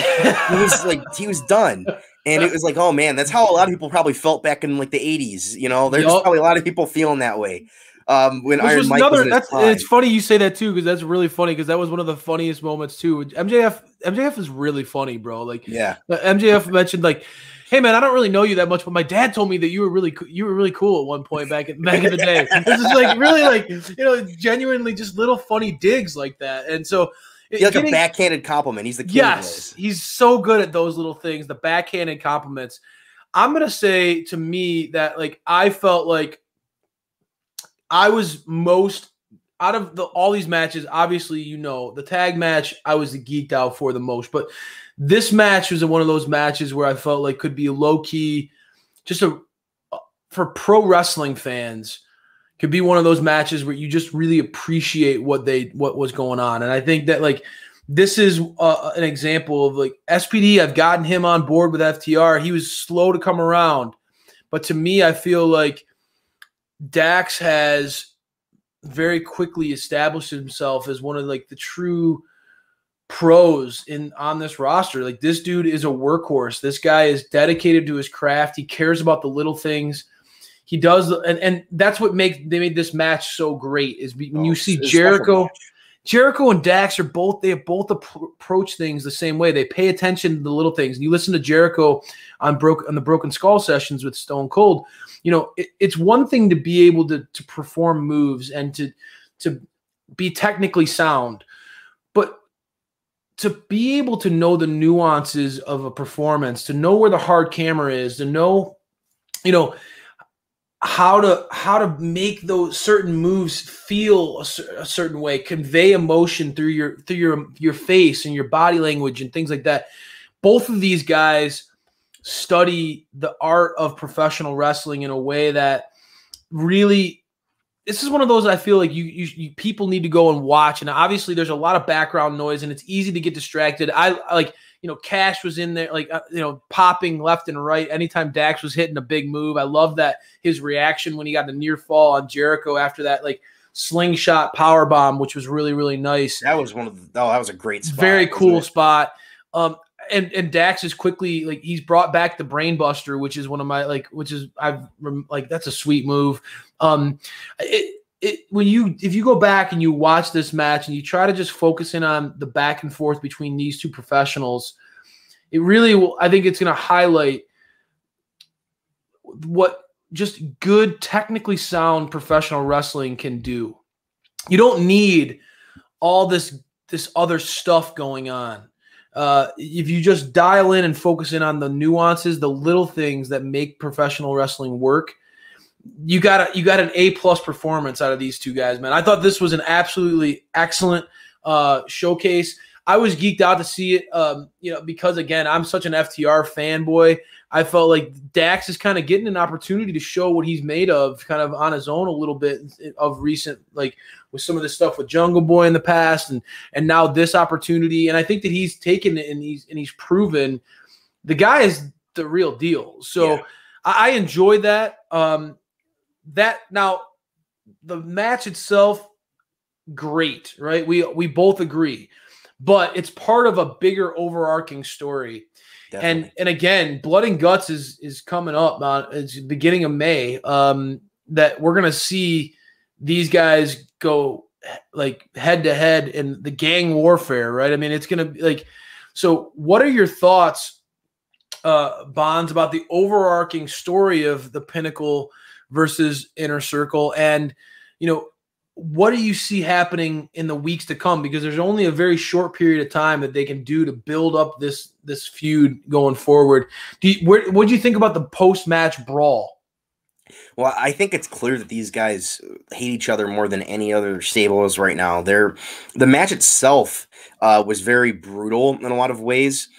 he was done. And it was like, oh man, that's how a lot of people probably felt back in like the 80s. There's probably a lot of people feeling that way. When Iron Mike was in his prime. It's funny you say that too, because that's really funny, because that was one of the funniest moments too. MJF is really funny, bro. Like, yeah, MJF mentioned like, hey man, I don't really know you that much, but my dad told me that you were really cool at one point back in the day. This is like really like genuinely just little funny digs like that, and so. Like a backhanded compliment. He's the king. Yes, he's so good at those little things, the backhanded compliments. I'm going to say to me that like I felt like I was most out of all these matches. Obviously, the tag match I was geeked out for the most, but this match was one of those matches where I felt like could be low key, just for pro wrestling fans. Could be one of those matches where you just really appreciate what was going on. And I think that like this is an example of like SPD. I've gotten him on board with FTR. He was slow to come around. But to me, I feel like Dax has very quickly established himself as one of like the true pros on this roster. Like this dude is a workhorse. This guy is dedicated to his craft. He cares about the little things. He does, and that's what they made this match so great. Is when you see Jericho and Dax they have both approach things the same way. They pay attention to the little things. And you listen to Jericho on the Broken Skull sessions with Stone Cold. It's one thing to be able to perform moves and to be technically sound, but to be able to know the nuances of a performance, to know where the hard camera is, to know, how to make those certain moves feel a certain way, convey emotion through your face and your body language and things like that. Both of these guys study the art of professional wrestling in a way that really, this is one of those I feel like you people need to go and watch. And obviously there's a lot of background noise and it's easy to get distracted. I like, Cash was in there, like, popping left and right anytime Dax was hitting a big move. I love that his reaction when he got the near fall on Jericho after that, like, slingshot power bomb, which was really, really nice. That was that was a great spot. Very cool spot. And Dax is quickly, like, he's brought back the Brain Buster, which is one of my, like, that's a sweet move. If you go back and you watch this match and you try to just focus in on the back and forth between these two professionals, it really will, I think it's going to highlight what just good, technically sound professional wrestling can do. You don't need all this other stuff going on. If you just dial in and focus in on the nuances, the little things that make professional wrestling work, you got an A+ performance out of these two guys, man. I thought this was an absolutely excellent showcase. I was geeked out to see it, because again, I'm such an FTR fanboy. I felt like Dax is kind of getting an opportunity to show what he's made of, kind of on his own a little bit of recent, like with some of the stuff with Jungle Boy in the past, and now this opportunity. And I think that he's taken it and he's proven the guy is the real deal. So I enjoy that. That now the match itself, great, right? We both agree, but it's part of a bigger overarching story. Definitely. And again, Blood and Guts is coming up. It's the beginning of May. That we're gonna see these guys go like head to head in the gang warfare, right? I mean, it's gonna be like. So, what are your thoughts, Bonds, about the overarching story of the Pinnacle versus Inner Circle, and what do you see happening in the weeks to come? Because there's only a very short period of time that they can do to build up this feud going forward. What do you think about the post-match brawl? Well, I think it's clear that these guys hate each other more than any other stables right now. The match itself was very brutal in a lot of ways.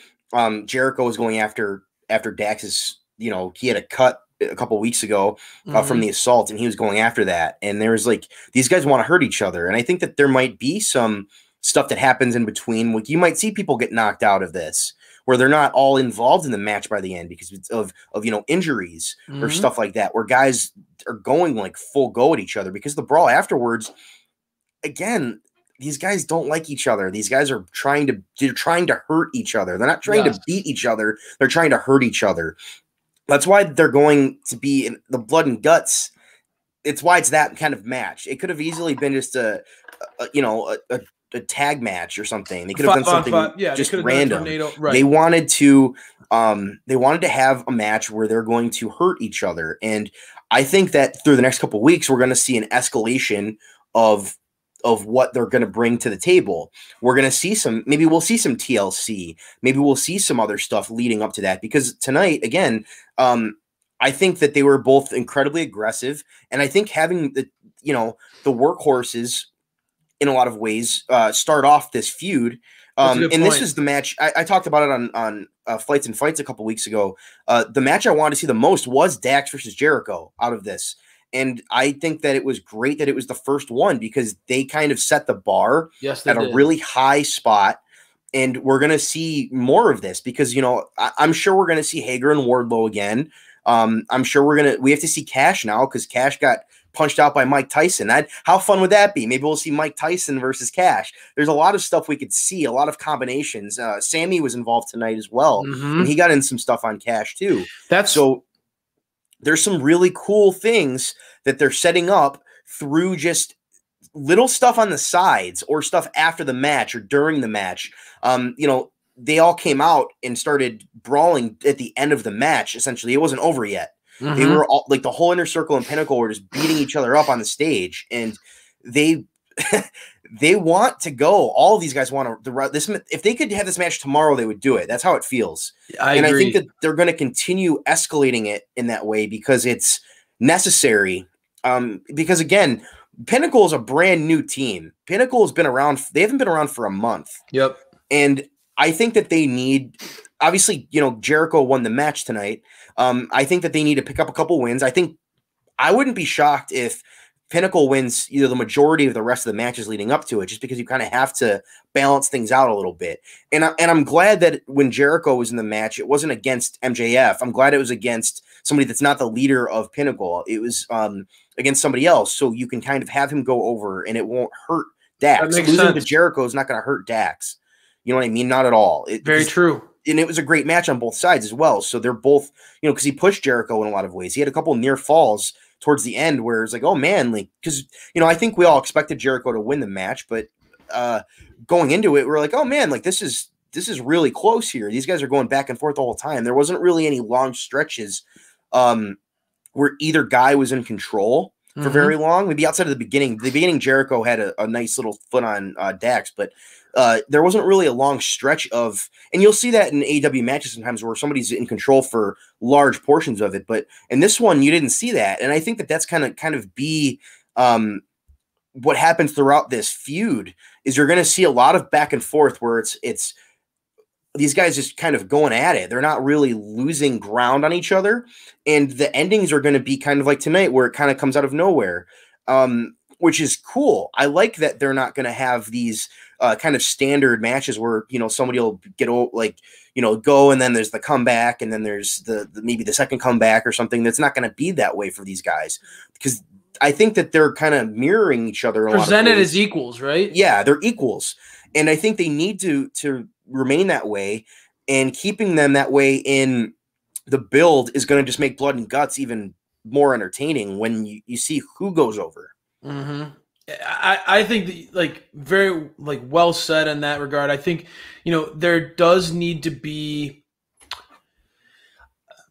Jericho was going after Dax's, he had a cut a couple weeks ago from the assault, and he was going after that. And there was like, these guys want to hurt each other. And I think that there might be some stuff that happens in between. Like, you might see people get knocked out of this where they're not all involved in the match by the end because of injuries or stuff like that, where guys are going like full go at each other because the brawl afterwards, again, these guys don't like each other. These guys are trying to hurt each other. They're not trying to beat each other. They're trying to hurt each other. That's why they're going to be in the Blood and Guts. It's why it's that kind of match. It could have easily been just a tag match or something. They could have done something just random. Right. They wanted to have a match where they're going to hurt each other. And I think that through the next couple of weeks, we're going to see an escalation of what they're going to bring to the table. We're going to see maybe we'll see some TLC. Maybe we'll see some other stuff leading up to that, because tonight, again, I think that they were both incredibly aggressive. And I think having the workhorses in a lot of ways start off this feud. And this is the match I talked about it on Flights and Fights a couple weeks ago. The match I wanted to see the most was Dax versus Jericho out of this. And I think that it was great that it was the first one, because they kind of set the bar at a really high spot. And we're going to see more of this because, I'm sure we're going to see Hager and Wardlow again. I'm sure we have to see Cash now, because Cash got punched out by Mike Tyson. How fun would that be? Maybe we'll see Mike Tyson versus Cash. There's a lot of stuff we could see, a lot of combinations. Sammy was involved tonight as well. And he got in some stuff on Cash too. So there's some really cool things that they're setting up through just little stuff on the sides or stuff after the match or during the match. They all came out and started brawling at the end of the match. Essentially, it wasn't over yet. They were all like, the whole Inner Circle and Pinnacle were just beating each other up on the stage, and they want to go. All of these guys want to this. If they could have this match tomorrow, they would do it. That's how it feels. I agree. I think that they're going to continue escalating it in that way because it's necessary. Because again, Pinnacle is a brand new team. Pinnacle has been around. They haven't been around for a month. Yep. And I think that they need, obviously, Jericho won the match tonight. I think that they need to pick up a couple wins. I wouldn't be shocked if Pinnacle wins the majority of the rest of the matches leading up to it, just because you kind of have to balance things out a little bit. And I'm glad that when Jericho was in the match, it wasn't against MJF. I'm glad it was against somebody that's not the leader of Pinnacle. It was against somebody else, so you can kind of have him go over, and it won't hurt Dax. Losing to Jericho is not going to hurt Dax. You know what I mean? Not at all. Very true. And it was a great match on both sides as well. So they're both, because he pushed Jericho in a lot of ways. He had a couple near falls towards the end where it's like, oh man, like, because I think we all expected Jericho to win the match, but going into it, we're like, oh man, like this is really close here. These guys are going back and forth the whole time. There wasn't really any long stretches where either guy was in control for very long. Maybe outside of the beginning, Jericho had a nice little foot on Dax, but there wasn't really a long stretch of, and you'll see that in AEW matches sometimes where somebody's in control for large portions of it. But in this one, you didn't see that, and I think that that's kind of be what happens throughout this feud is you're going to see a lot of back and forth where it's these guys just kind of going at it. They're not really losing ground on each other. And the endings are going to be kind of like tonight where it kind of comes out of nowhere, which is cool. I like that they're not going to have these kind of standard matches where, somebody will get go and then there's the comeback and then there's the maybe the second comeback or something. That's not going to be that way for these guys, because I think that they're kind of mirroring each other. Presented as equals, right? Yeah, they're equals. And I think they need to remain that way, and keeping them that way in the build is going to just make Blood and Guts even more entertaining when you see who goes over. Mm-hmm. I think that, very well said in that regard. I think, there does need to be,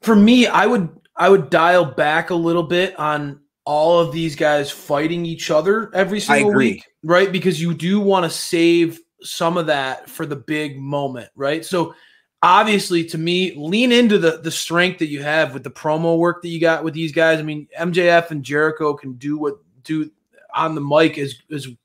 for me, I would dial back a little bit on all of these guys fighting each other every single week, right? Because you do want to save some of that for the big moment, right? So obviously, to me, lean into the strength that you have with the promo work that you got with these guys. I mean, MJF and Jericho can do on the mic as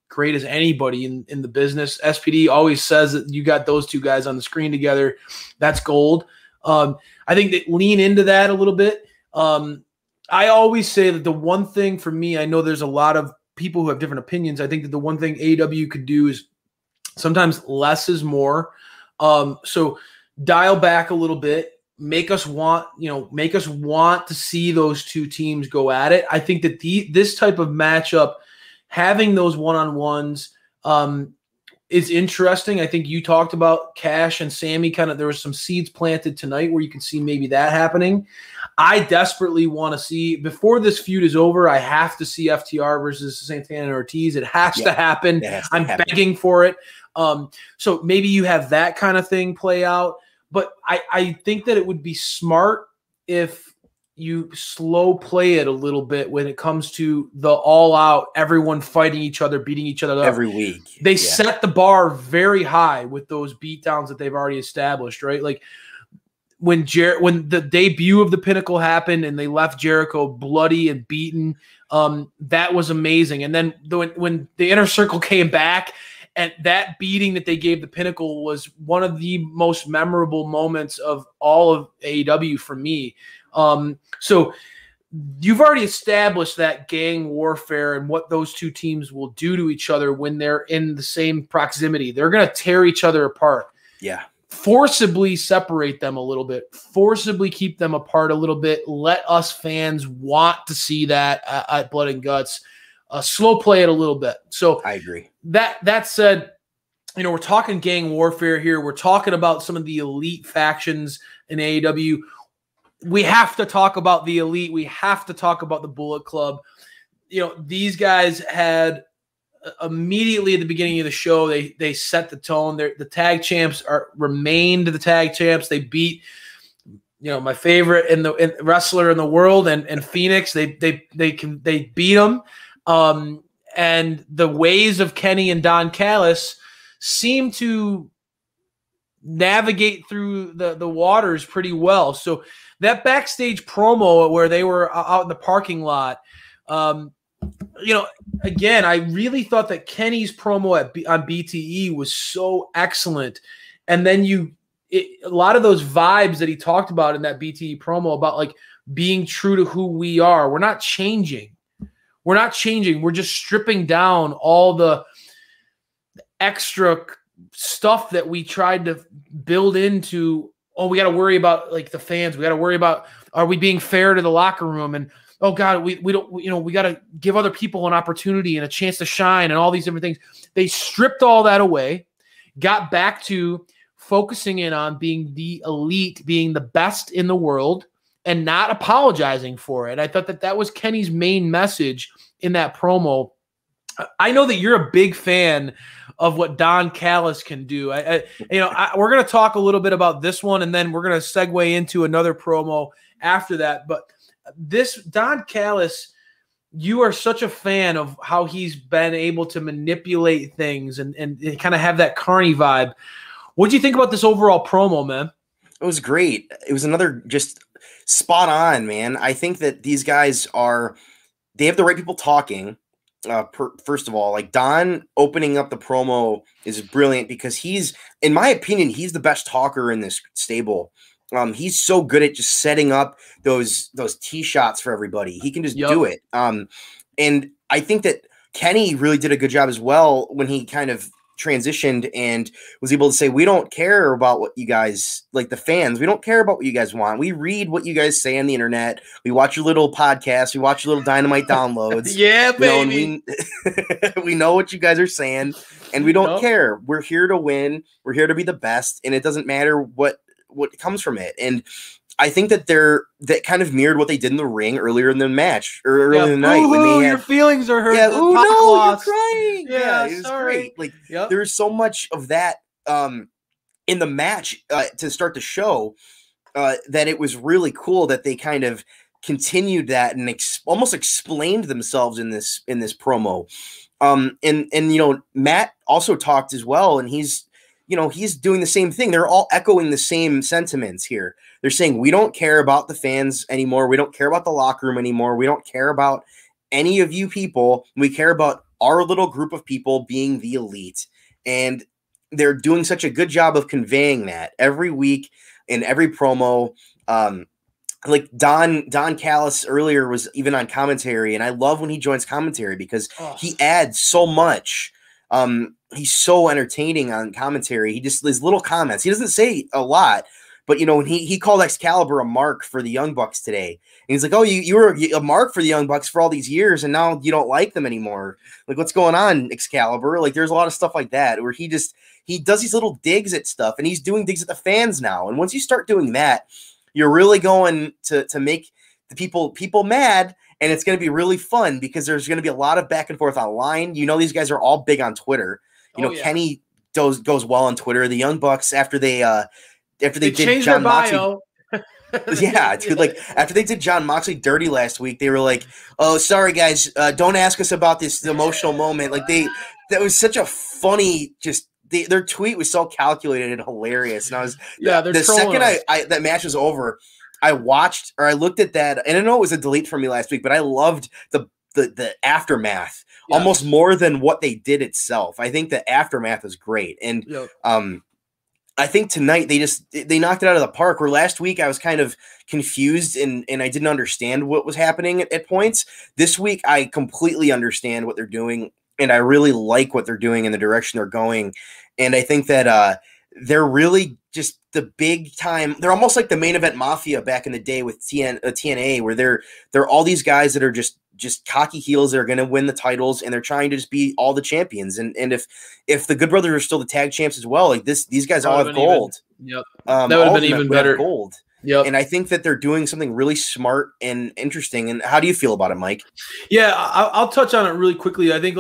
great as anybody in the business. SPD always says that you got those two guys on the screen together. That's gold. I think that lean into that a little bit. I always say that the one thing for me, I know there's a lot of people who have different opinions. I think that the one thing AEW could do is sometimes less is more. So dial back a little bit, make us want to see those two teams go at it. I think that this type of matchup, having those one-on-ones, is interesting. I think you talked about Cash and Sammy. There was some seeds planted tonight where you can see maybe that happening. I desperately want to see, before this feud is over, I have to see FTR versus Santana and Ortiz. It has to happen. I'm begging for it. So maybe you have that kind of thing play out. But I think that it would be smart if you slow play it a little bit when it comes to the all out, everyone fighting each other, beating each other up. Every week. They set the bar very high with those beatdowns that they've already established, right? Like when the debut of the Pinnacle happened and they left Jericho bloody and beaten, that was amazing. And then when the Inner Circle came back, and that beating that they gave the Pinnacle was one of the most memorable moments of all of AEW for me. So you've already established that gang warfare and what those two teams will do to each other when they're in the same proximity. They're going to tear each other apart. Yeah. Forcibly separate them a little bit. Forcibly keep them apart a little bit. Let us fans want to see that at Blood and Guts. Slow play it a little bit. So I agree. That said, we're talking gang warfare here. We're talking about some of the elite factions in AEW. We have to talk about the elite. We have to talk about the Bullet Club. These guys had immediately at the beginning of the show, they set the tone. The tag champs remained the tag champs. They beat my favorite wrestler in the world and Phoenix. They beat them. And the ways of Kenny and Don Callis seem to navigate through the waters pretty well. So that backstage promo where they were out in the parking lot, again, I really thought that Kenny's promo on BTE was so excellent. And then a lot of those vibes that he talked about in that BTE promo about being true to who we are. We're not changing. We're not changing. We're just stripping down all the extra stuff that we tried to build into. Oh, we got to worry about the fans. We got to worry about, are we being fair to the locker room? And oh God, we don't, we got to give other people an opportunity and a chance to shine and all these different things. They stripped all that away, got back to focusing in on being the elite, being the best in the world, and not apologizing for it. I thought that was Kenny's main message in that promo. I know that you're a big fan of what Don Callis can do. We're going to talk a little bit about this one, and then we're going to segue into another promo after that. But this Don Callis, you are such a fan of how he's been able to manipulate things and kind of have that Carney vibe. What do you think about this overall promo, man? It was great. It was another just spot on, man. I think that these guys they have the right people talking. first of all, like Don opening up the promo is brilliant because he's, in my opinion, he's the best talker in this stable. He's so good at just setting up those tee shots for everybody. He can just do it. And I think that Kenny really did a good job as well when he kind of transitioned and was able to say, we don't care about what you guys, like the fans, we don't care about what you guys want. We read what you guys say on the internet. We watch your little podcasts. We watch your little Dynamite downloads. Yeah, baby. We know what you guys are saying, and we don't care. We're here to win. We're here to be the best, and it doesn't matter what comes from it. And I think that that kind of mirrored what they did in the ring earlier in the match or earlier in the night. When they had, your feelings are hurt. Yeah, oh no, you're crying. Yeah, it was great. Like there's so much of that in the match to start the show that it was really cool that they kind of continued that and almost explained themselves in this promo. And Matt also talked as well, and he's doing the same thing. They're all echoing the same sentiments here. They're saying, we don't care about the fans anymore. We don't care about the locker room anymore. We don't care about any of you people. We care about our little group of people being the elite. And they're doing such a good job of conveying that every week in every promo. Like Don Callis earlier was even on commentary, and I love when he joins commentary because he adds so much. He's so entertaining on commentary. He just, his little comments, he doesn't say a lot, but when he called Excalibur a mark for the Young Bucks today, and he's like, oh, you were a mark for the Young Bucks for all these years, and now you don't like them anymore. Like, what's going on, Excalibur? Like, there's a lot of stuff like that where he does these little digs at stuff, and he's doing digs at the fans now. And once you start doing that, you're really going to make the people mad. And it's going to be really fun because there's going to be a lot of back and forth online. These guys are all big on Twitter. Kenny goes well on Twitter. The Young Bucks, after they did changed John their bio. Moxley, yeah, dude. Like after they did John Moxley dirty last week, they were like, "Oh, sorry guys, don't ask us about this emotional moment." Like that was such a funny their tweet was so calculated and hilarious. And I was the second that match was over, I watched or I looked at that, and I know it was a delete for me last week, but I loved the aftermath almost more than what they did itself. I think the aftermath is great, and I think tonight they knocked it out of the park. Where last week I was kind of confused and I didn't understand what was happening at points. This week I completely understand what they're doing, and I really like what they're doing and the direction they're going. And I think that they're really just the big time. They're almost like the Main Event Mafia back in the day with TNA, where they're all these guys that are just cocky heels that are going to win the titles, and they're trying to just be all the champions. And if the Good Brothers are still the tag champs as well, like these guys all have gold. That would have been even better. Gold. And I think that they're doing something really smart and interesting. And how do you feel about it, Mike? Yeah, I'll touch on it really quickly. I think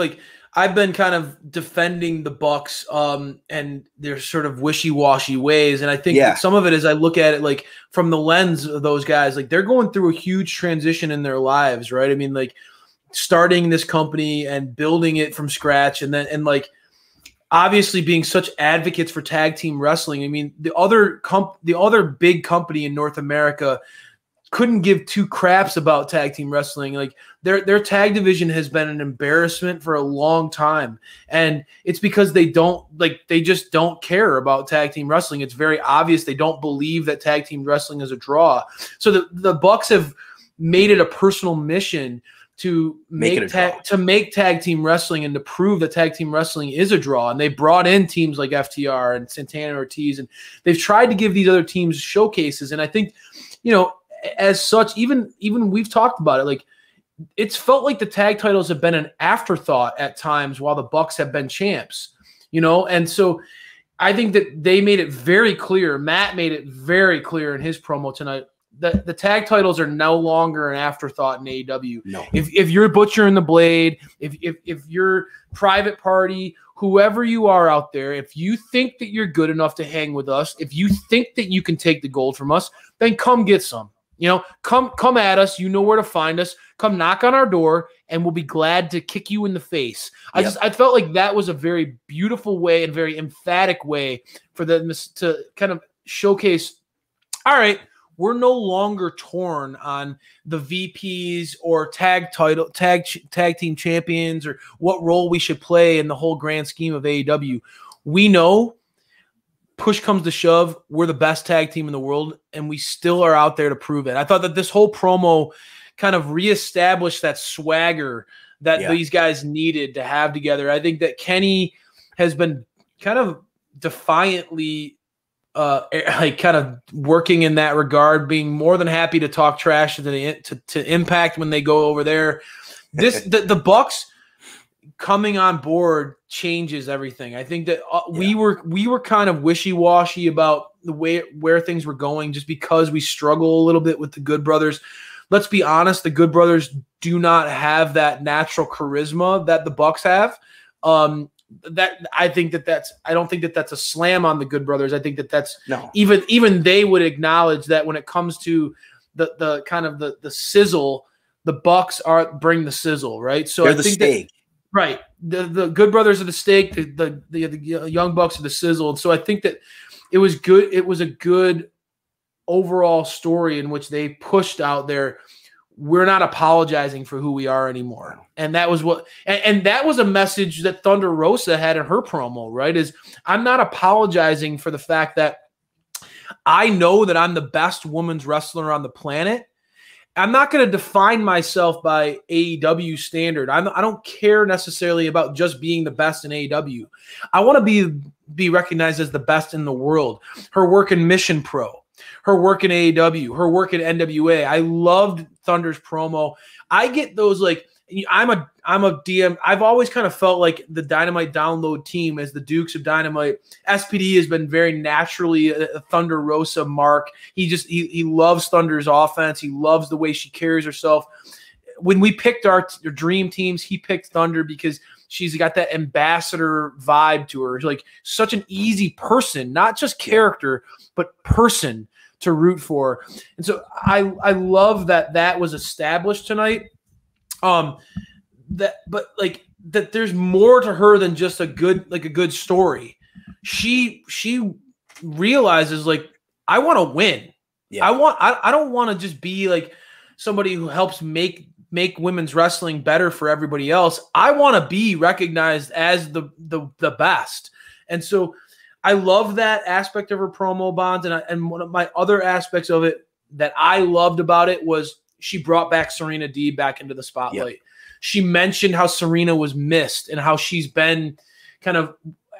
I've been kind of defending the Bucks and their sort of wishy-washy ways. And I think that some of it is I look at it from the lens of those guys, they're going through a huge transition in their lives, right? I mean, starting this company and building it from scratch, and obviously being such advocates for tag team wrestling. I mean, the other big company in North America couldn't give two craps about tag team wrestling. Their tag division has been an embarrassment for a long time. And it's because they just don't care about tag team wrestling. It's very obvious they don't believe that tag team wrestling is a draw. So the Bucks have made it a personal mission to make tag team wrestling and to prove that tag team wrestling is a draw. And they brought in teams like FTR and Santana Ortiz, and they've tried to give these other teams showcases. And I think, as such, even we've talked about it, it's felt like the tag titles have been an afterthought at times while the Bucks have been champs, and so I think that they made it very clear. Matt made it very clear in his promo tonight that the tag titles are no longer an afterthought in AEW. No. If you're Butcher and the Blade, if you're Private Party, whoever you are out there, if you think that you're good enough to hang with us, if you think that you can take the gold from us, then come get some. Come at us. You know where to find us. Come knock on our door, and we'll be glad to kick you in the face. I felt like that was a very beautiful way and very emphatic way for them to kind of showcase, all right, we're no longer torn on the VPs or tag team champions or what role we should play in the whole grand scheme of AEW. We know, push comes to shove, we're the best tag team in the world, and we still are out there to prove it. I thought that this whole promo kind of reestablished that swagger that these guys needed to have together. I think that Kenny has been kind of defiantly kind of working in that regard, being more than happy to talk trash to Impact when they go over there. The Bucks coming on board changes everything. I think that we were kind of wishy-washy about the way where things were going just because we struggle a little bit with the Good Brothers. Let's be honest, the Good Brothers do not have that natural charisma that the Bucks have. I don't think that that's a slam on the Good Brothers. I think that that's even they would acknowledge that when it comes to the kind of the sizzle, the Bucks bring the sizzle, right? So they're I think steak. Right. The Good Brothers are the steak, the Young Bucks are the sizzle. And so I think that it was good. It was a good overall story in which they pushed out there, we're not apologizing for who we are anymore. And that was and that was a message that Thunder Rosa had in her promo, right? Is I'm not apologizing for the fact that I know that I'm the best women's wrestler on the planet. I'm not going to define myself by AEW standard. I don't care necessarily about just being the best in AEW. I want to be recognized as the best in the world. Her work in Mission Pro, her work in AEW, her work in NWA. I loved Thunder's promo. I get those like I'm a DM. I've always kind of felt like the Dynamite download team as the Dukes of Dynamite. SPD has been very naturally a Thunder Rosa mark. He loves Thunder's offense. He loves the way she carries herself. When we picked our dream teams, he picked Thunder because she's got that ambassador vibe to her. Like such an easy person, not just character, but person to root for. And so I love that was established tonight. That there's more to her than just a good story. She realizes like I want to win. Yeah. I don't want to just be like somebody who helps make women's wrestling better for everybody else. I want to be recognized as the best. And so I love that aspect of her promo, Bonds. And one of my other aspects of it that I loved about it was she brought back Serena Deeb back into the spotlight. Yep. She mentioned how Serena was missed and how she's been kind of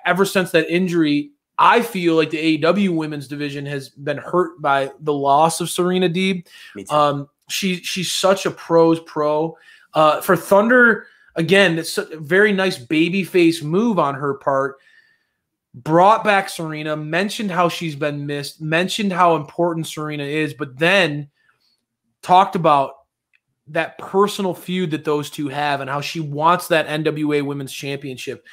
ever since that injury. I feel like the AEW women's division has been hurt by the loss of Serena Deeb. Me too. She's such a pro's pro. For Thunder, again, it's a very nice babyface move on her part. Brought back Serena, mentioned how she's been missed, mentioned how important Serena is, but then talked about that personal feud that those two have and how she wants that NWA Women's Championship.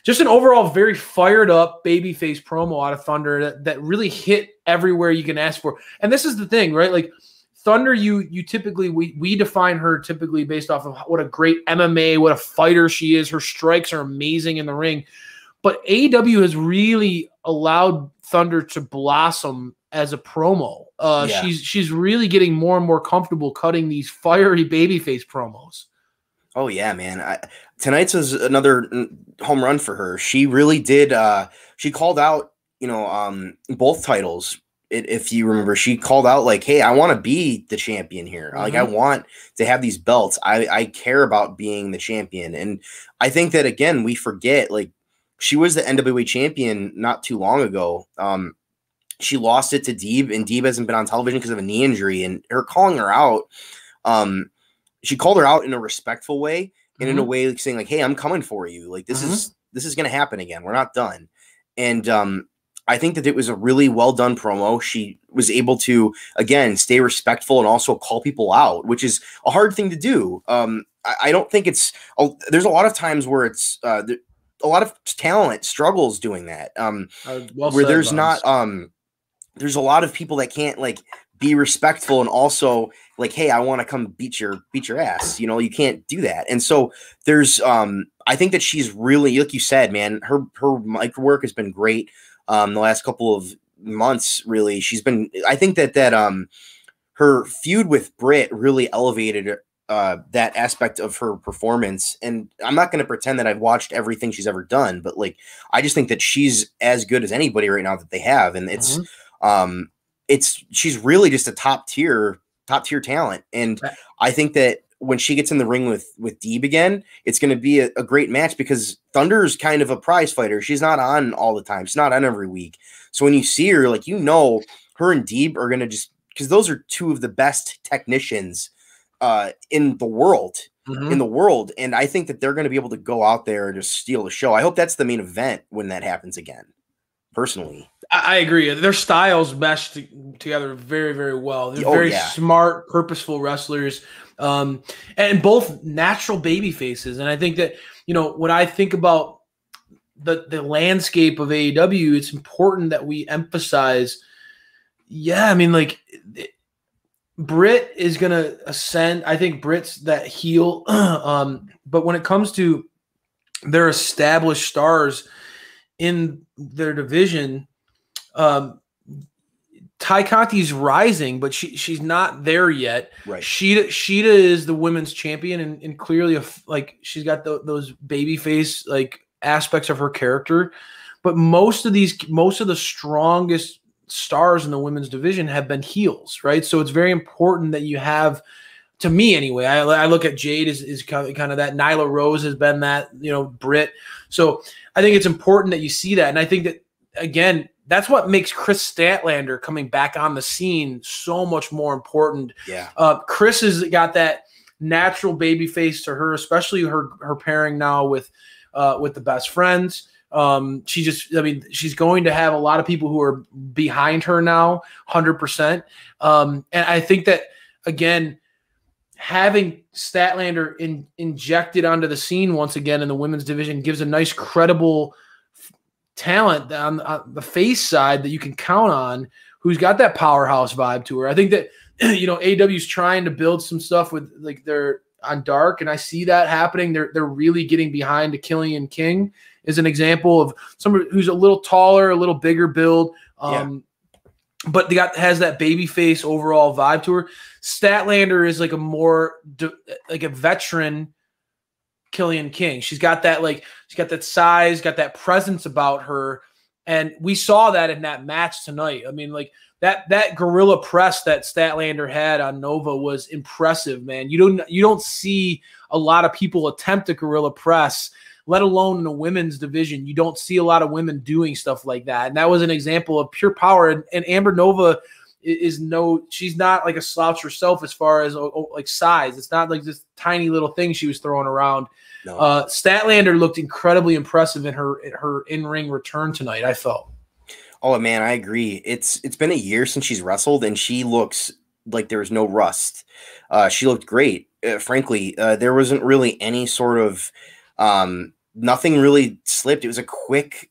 Just an overall very fired up babyface promo out of Thunder that really hit everywhere you can ask for. And this is the thing, right? Like Thunder, you typically, we define her typically based off of what a great MMA, what a fighter she is. Her strikes are amazing in the ring. But AEW has really allowed Thunder to blossom as a promo. She's really getting more and more comfortable cutting these fiery babyface promos. Oh yeah, man. Tonight's was another home run for her. She really did. She called out, both titles. If you remember, she called out like, "Hey, I want to be the champion here. Like, I want to have these belts. I care about being the champion." And I think that again, we forget like she was the NWA champion not too long ago. She lost it to Deeb, and Deeb hasn't been on television because of a knee injury. And her calling her out, she called her out in a respectful way and in a way like saying like, "Hey, I'm coming for you. Like this is going to happen again. We're not done." And I think that it was a really well done promo. She was able to again stay respectful and also call people out, which is a hard thing to do. I don't think it's. There's a lot of times where it's. A lot of talent struggles doing that. Where there's not. There's a lot of people that can't like be respectful and also like, "Hey, I want to come beat your ass." You can't do that. And so there's I think that she's really, like you said, man, her mic work has been great the last couple of months, really. I think that her feud with Britt really elevated that aspect of her performance. And I'm not going to pretend that I've watched everything she's ever done, but like, I just think that she's as good as anybody right now that they have. And she's really just a top tier talent. And I think that when she gets in the ring with Deeb again, it's going to be a great match because Thunder's kind of a prize fighter. She's not on all the time. She's not on every week. So when you see her, like, her and Deeb are going to just, because those are two of the best technicians in the world. And I think that they're going to be able to go out there and just steal the show. I hope that's the main event when that happens again, personally. I agree. Their styles mesh together very, very well. They're very smart, purposeful wrestlers, and both natural baby faces. And I think that, when I think about the landscape of AEW, it's important that we emphasize, Britt is going to ascend. I think Britt's that heel. But when it comes to their established stars in their division, Ty Conti's rising, but she's not there yet. Right. Sheeta is the women's champion, and clearly, she's got those baby face aspects of her character. But most of the strongest stars in the women's division have been heels, right? So it's very important that you have, to me anyway, I look at Jade is kind of that. Nyla Rose has been that, Britt. So I think it's important that you see that. And I think that, again, that's what makes Chris Statlander coming back on the scene so much more important. Yeah. Chris has got that natural baby face to her, especially her pairing now with the Best Friends. She's going to have a lot of people who are behind her now, 100%. And I think that, again, having Statlander injected onto the scene once again in the women's division gives a nice, credible talent on the face side that you can count on, who's got that powerhouse vibe to her. I think that, AEW's trying to build some stuff with they're on Dark, and I see that happening. They're really getting behind a Killian King is an example of somebody who's a little taller, a little bigger build, but has that baby face overall vibe to her. Statlander is like a more like a veteran Killian King. She's got that she's got that size, got that presence about her, and we saw that in that match tonight. I mean, that gorilla press that Statlander had on Nova was impressive, man. You don't see a lot of people attempt a gorilla press, let alone in the women's division. You don't see a lot of women doing stuff like that. And that was an example of pure power. And Amber Nova she's not like a slouch herself as far as size. It's not like this tiny little thing she was throwing around. No. Statlander looked incredibly impressive in her in-ring return tonight, I felt. Oh man, I agree. It's been a year since she's wrestled, and she looks like there was no rust. She looked great. Frankly, there wasn't really any sort of nothing really slipped. It was a quick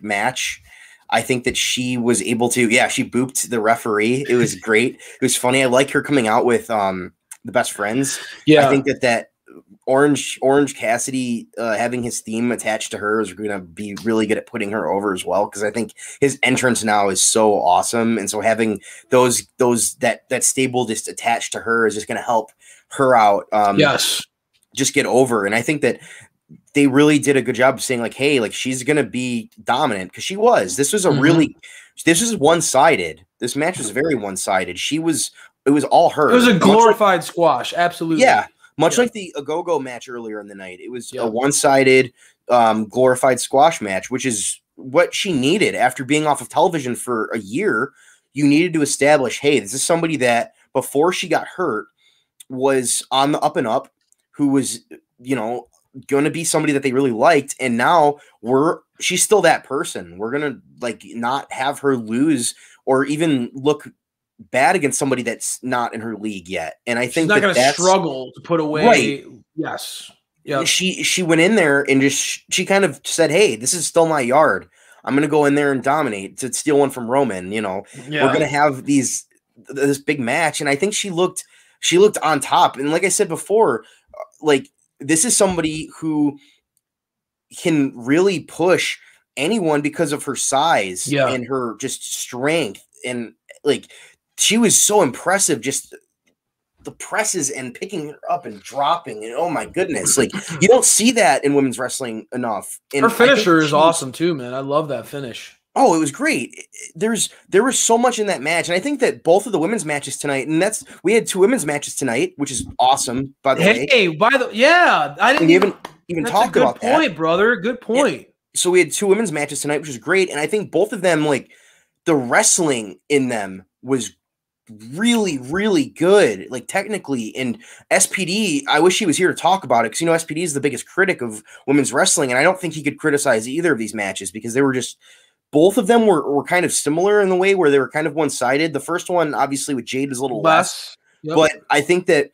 match. I think that she was able to, she booped the referee. It was great. It was funny. I like her coming out with the Best Friends. Yeah, I think that Orange Cassidy having his theme attached to her is going to be really good at putting her over as well, because I think his entrance now is so awesome, and so having that stable just attached to her is just going to help her out. Just get over. And I think that they really did a good job of saying hey, she's going to be dominant, because she was. This was this was one-sided. This match was very one-sided. It was all her. It was a glorified squash. Absolutely. Yeah. Much like the Agogo match earlier in the night. It was a one-sided glorified squash match, which is what she needed after being off of television for a year. You needed to establish, hey, this is somebody that before she got hurt was on the up and up, who was, going to be somebody that they really liked. And now she's still that person. We're going to not have her lose or even look bad against somebody that's not in her league yet. And I think she's not going to struggle to put away. Right. Yes. Yeah. She went in there and she kind of said, hey, this is still my yard. I'm going to go in there and dominate, to steal one from Roman. We're going to have this big match. And I think she looked on top. And like I said before, this is somebody who can really push anyone because of her size and her just strength. And like, she was so impressive, just the presses and picking her up and dropping. And oh my goodness, like you don't see that in women's wrestling enough. And her finisher is awesome too, man. I love that finish. Oh, it was great. There was so much in that match. And I think that both of the women's matches tonight, and we had 2 women's matches tonight, which is awesome, by the way. Hey, I didn't even talk about that. Good point, brother. Good point. Yeah. So we had 2 women's matches tonight, which was great. And I think both of them, like the wrestling in them was really, really good, like technically. And SPD, I wish he was here to talk about it, because SPD is the biggest critic of women's wrestling, and I don't think he could criticize either of these matches, because they were just, both of them were kind of similar in the way where they were kind of one-sided. The first one, obviously, with Jade was a little less. But I think that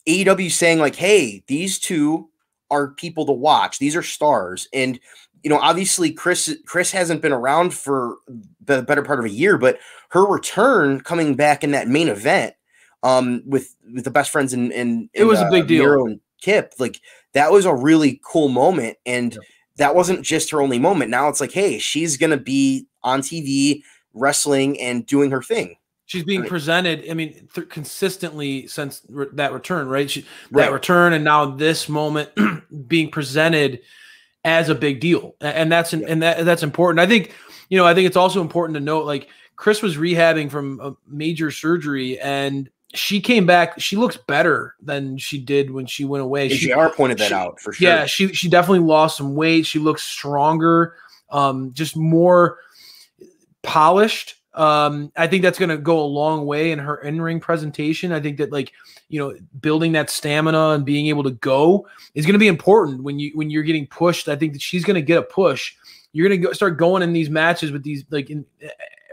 AEW saying like, hey, these 2 are people to watch. These are stars. And, obviously Chris hasn't been around for the better part of a year, but her return coming back in that main event with the best friends and it was a big deal. Miro and Kip, like that was a really cool moment. And that wasn't just her only moment. Now it's like, hey, she's going to be on TV wrestling and doing her thing. She's being presented, consistently since that return, right? That return, and now this moment being presented as a big deal. And that's important. I think it's also important to note, like, Chris was rehabbing from a major surgery, and she came back. She looks better than she did when she went away. JR pointed that out for sure. Yeah, she definitely lost some weight. She looks stronger, just more polished. I think that's going to go a long way in her in-ring presentation. I think that, like, building that stamina and being able to go is going to be important when you're getting pushed. I think that she's going to get a push. You're going to start going in these matches with these, like,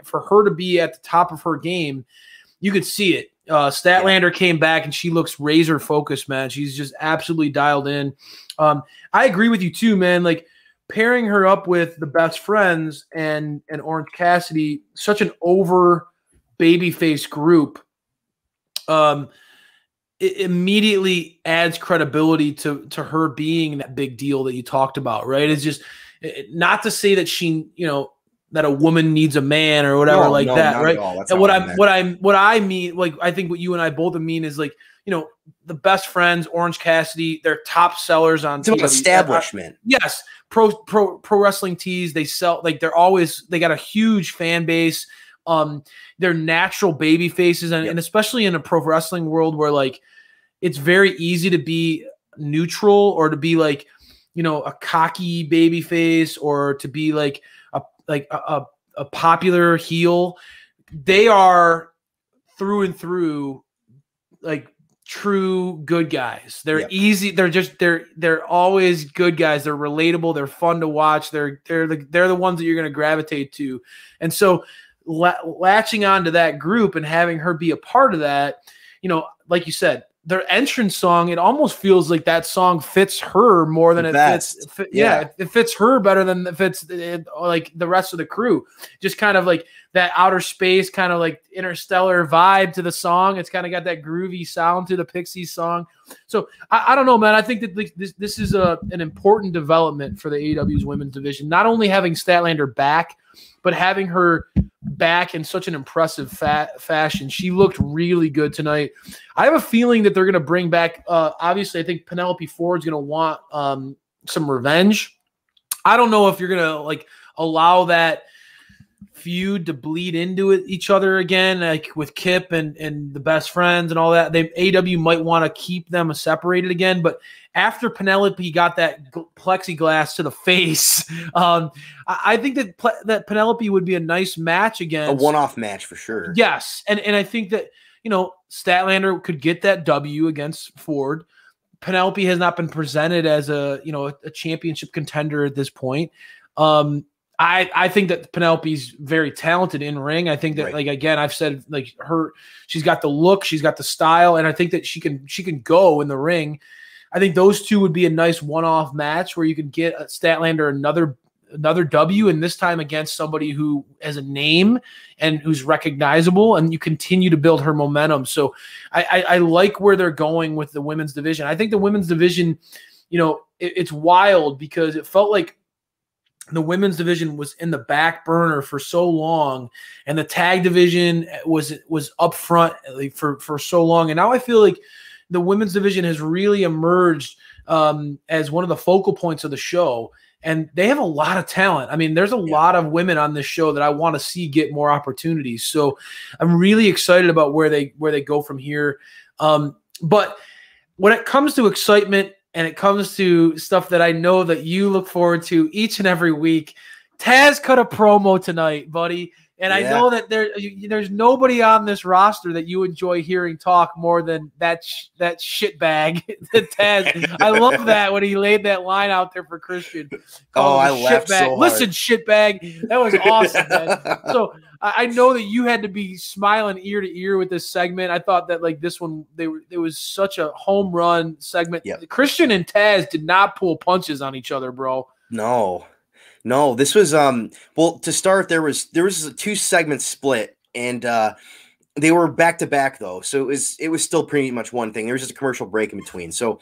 for her to be at the top of her game. You could see it. Statlander came back and she looks razor focused, man. She's just absolutely dialed in. I agree with you too, man. Like, pairing her up with the best friends and Orange Cassidy, such an over babyface group, it immediately adds credibility to her being that big deal that you talked about, right? It's just not to say that she, that a woman needs a man or whatever that, right? And what I mean, like, I think what you and I both mean is, like, the best friends, Orange Cassidy, they're top sellers on TV. Establishment. Yes. Pro wrestling tees. They sell, like, they got a huge fan base. They're natural baby faces. And especially in a pro wrestling world where, like, it's very easy to be neutral or to be, like, a cocky baby face, or to be like a popular heel. They are through and through, like, true good guys. They're easy. They're always good guys. They're relatable. They're fun to watch. They're the ones that you're going to gravitate to. And so latching onto that group and having her be a part of that, like you said, their entrance song, it almost feels like that song fits her more than it fits her better than it fits like the rest of the crew. Just kind of like that outer space, kind of like interstellar vibe to the song. It's kind of got that groovy sound to the Pixies song. So I don't know, man. I think that this is an important development for the AEW's women's division. Not only having Statlander back, but having her back in such an impressive fashion. She looked really good tonight. I have a feeling that they're going to bring back, obviously, I think Penelope Ford's going to want some revenge. I don't know if you're going to, like, allow that feud to bleed into each other again, like with Kip and the best friends and all that. AEW might want to keep them separated again, but after Penelope got that plexiglass to the face, I think that Penelope would be a nice match against. A one-off match for sure. Yes, and I think that, Statlander could get that W against Ford. Penelope has not been presented as a championship contender at this point. I think that Penelope's very talented in ring. I think that, like, again, I've said, like, she's got the look, she's got the style, and I think that she can go in the ring. I think those two would be a nice one-off match where you could get Statlander another W, and this time against somebody who has a name and who's recognizable, and you continue to build her momentum. So I like where they're going with the women's division. I think the women's division, it's wild because it felt like the women's division was in the back burner for so long, and the tag division was up front for so long. And now I feel like the women's division has really emerged as one of the focal points of the show. And they have a lot of talent. I mean, there's a lot of women on this show that I want to see get more opportunities. So I'm really excited about where they go from here. But when it comes to excitement, and it comes to stuff that I know that you look forward to each and every week, Taz cut a promo tonight, buddy. And I know that there's nobody on this roster that you enjoy hearing talk more than that shitbag, Taz. I love that when he laid that line out there for Christian. I laughed so hard. Listen, shitbag. That was awesome, man. So I know that you had to be smiling ear to ear with this segment. I thought that like this one, it was such a home run segment. Yep. Christian and Taz did not pull punches on each other, bro. No, this was well, to start, there was a 2-segment split, and they were back to back though. So it was still pretty much one thing. There was just a commercial break in between. So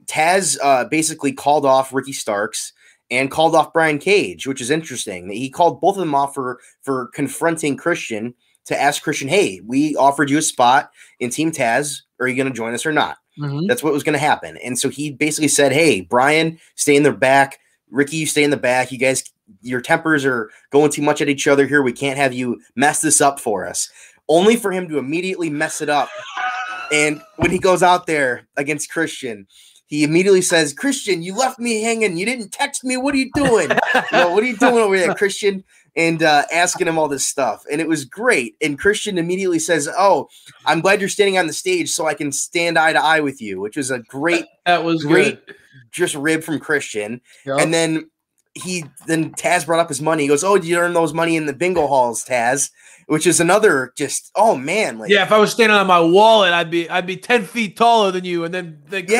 Taz basically called off Ricky Starks and called off Brian Cage, which is interesting. He called both of them off for confronting Christian to ask Christian, hey, we offered you a spot in Team Taz. Are you going to join us or not? Mm-hmm. That's what was going to happen. And so he basically said, hey, Brian, stay in the back. Ricky, you stay in the back. You guys, your tempers are going too much at each other here. We can't have you mess this up for us. Only for him to immediately mess it up. And when he goes out there against Christian, he immediately says, Christian, you left me hanging. You didn't text me. What are you doing? What are you doing over there, Christian? And asking him all this stuff. And it was great. And Christian immediately says, oh, I'm glad you're standing on the stage so I can stand eye to eye with you, which was a great, great good. Just rib from Christian. Yep. And then Taz brought up his money. He goes, oh, did you earn those money in the bingo halls, Taz? Which is another just, oh man. Like, if I was standing on my wallet, I'd be 10 feet taller than you. And then with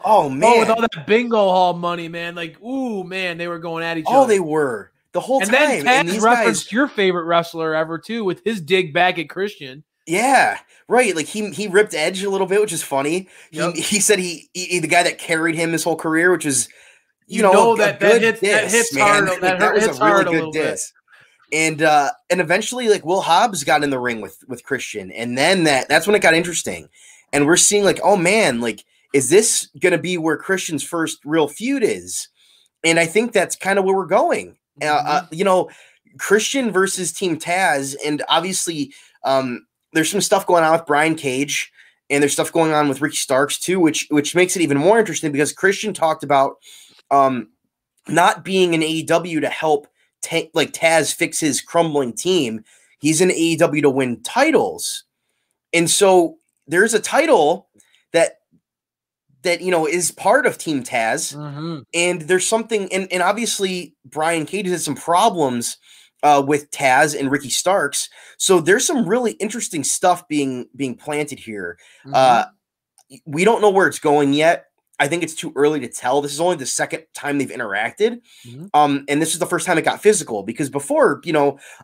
all that bingo hall money, man, like, ooh, man, they were going at each other. Oh, they were. The whole time. Then Taz referenced your favorite wrestler ever, too, with his dig back at Christian. Yeah, right. Like he ripped Edge a little bit, which is funny. Yep. He said he the guy that carried him his whole career, which is that hits hard. That was a really good diss. And eventually, like, Will Hobbs got in the ring with Christian, and then that's when it got interesting. And we're seeing like, oh man, like, is this gonna be where Christian's first real feud is? And I think that's kind of where we're going. Christian versus Team Taz, and obviously, there's some stuff going on with Brian Cage, and there's stuff going on with Ricky Starks too, which makes it even more interesting because Christian talked about not being in AEW to help Taz fix his crumbling team. He's in AEW to win titles, and so there's a title that is part of Team Taz, and there's something, and obviously Brian Cage had some problems with Taz and Ricky Starks. So there's some really interesting stuff being planted here. We don't know where it's going yet. I think it's too early to tell. This is only the second time they've interacted. And this is the first time it got physical because before,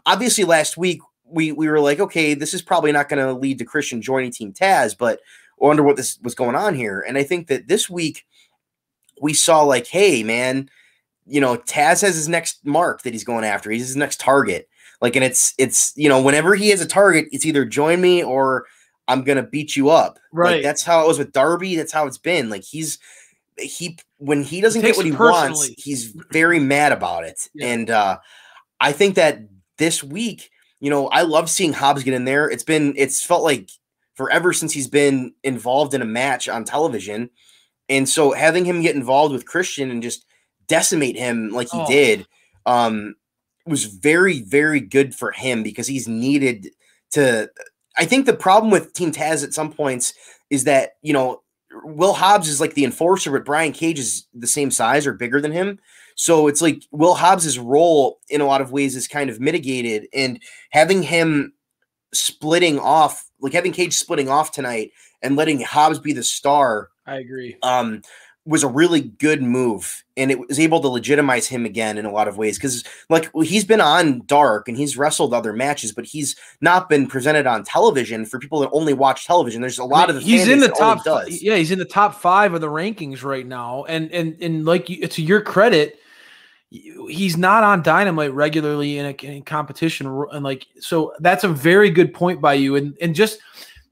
obviously last week we were like, okay, this is probably not going to lead to Christian joining Team Taz, but I wonder what this was going on here. And I think that this week we saw like, hey man, Taz has his next mark that he's going after. He's his next target. Like, and it's whenever he has a target, it's either join me or I'm going to beat you up. Right. Like, that's how it was with Darby. That's how it's been. Like when he doesn't get what he wants, he's very mad about it. Yeah. And I think that this week, I love seeing Hobbs get in there. It's felt like forever since he's been involved in a match on television. And so having him get involved with Christian and just decimate him like he did was very, very good for him because he's needed to. I think the problem with Team Taz at some points is that, Will Hobbs is like the enforcer, but Brian Cage is the same size or bigger than him. So it's like Will Hobbs's role in a lot of ways is kind of mitigated, and having him splitting off, like having Cage splitting off tonight and letting Hobbs be the star. I agree. Was a really good move, and it was able to legitimize him again in a lot of ways. Because he's been on Dark and he's wrestled other matches, but he's not been presented on television for people that only watch television. There's a lot of the he's in the top. He's in the top 5 of the rankings right now, and like to your credit, he's not on Dynamite regularly in competition, and like, so that's a very good point by you, and just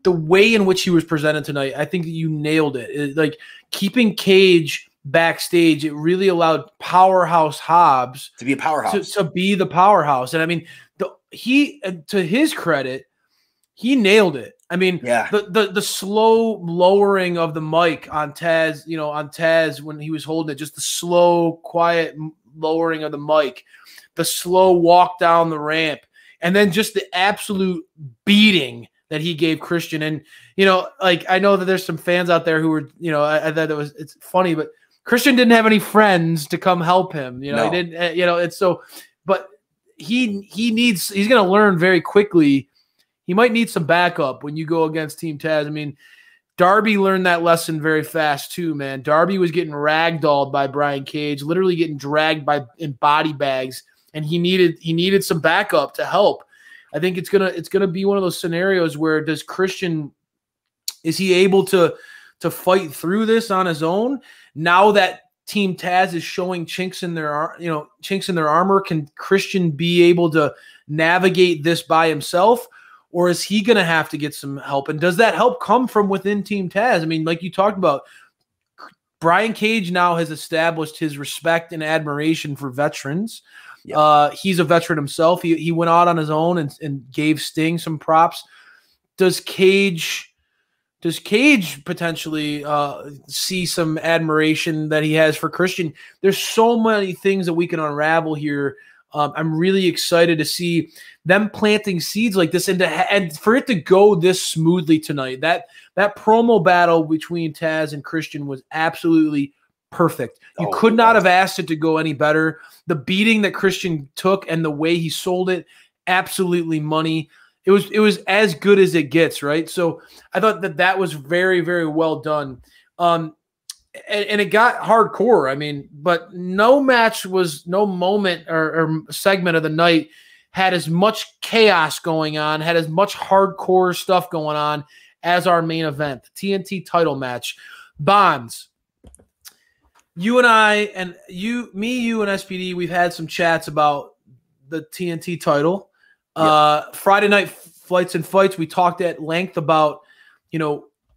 the way in which he was presented tonight, I think that you nailed it. Like keeping Cage backstage, it really allowed Powerhouse Hobbs to be a powerhouse, to be the powerhouse. And I mean, to his credit, he nailed it. I mean, the slow lowering of the mic on Taz, when he was holding it, just the slow, quiet lowering of the mic, the slow walk down the ramp, and then just the absolute beating that he gave Christian. And, like, I know that there's some fans out there who were, I thought it's funny, but Christian didn't have any friends to come help him. He didn't, it's so, but he's going to learn very quickly. He might need some backup when you go against Team Taz. I mean, Darby learned that lesson very fast too, man. Darby was getting ragdolled by Brian Cage, literally getting dragged in body bags, and he needed some backup to help. I think it's gonna be one of those scenarios where is he able to fight through this on his own? Now that Team Taz is showing chinks in their armor, can Christian be able to navigate this by himself? Or is he going to have to get some help? And does that help come from within Team Taz? I mean, like you talked about, Brian Cage now has established his respect and admiration for veterans. Yep. He's a veteran himself. He went out on his own and gave Sting some props. Does Cage potentially see some admiration that he has for Christian? There's so many things that we can unravel here. I'm really excited to see them planting seeds like this and for it to go this smoothly tonight. That promo battle between Taz and Christian was absolutely perfect. You could not have asked it to go any better. The beating that Christian took and the way he sold it, absolutely money. It was as good as it gets, right? So I thought that was very, very well done. And it got hardcore. I mean, but no moment or segment of the night had as much chaos going on, had as much hardcore stuff going on as our main event, the TNT title match. Bonds, you and I, and you and SPD, we've had some chats about the TNT title. Yep. Friday night Flights and Fights, we talked at length about,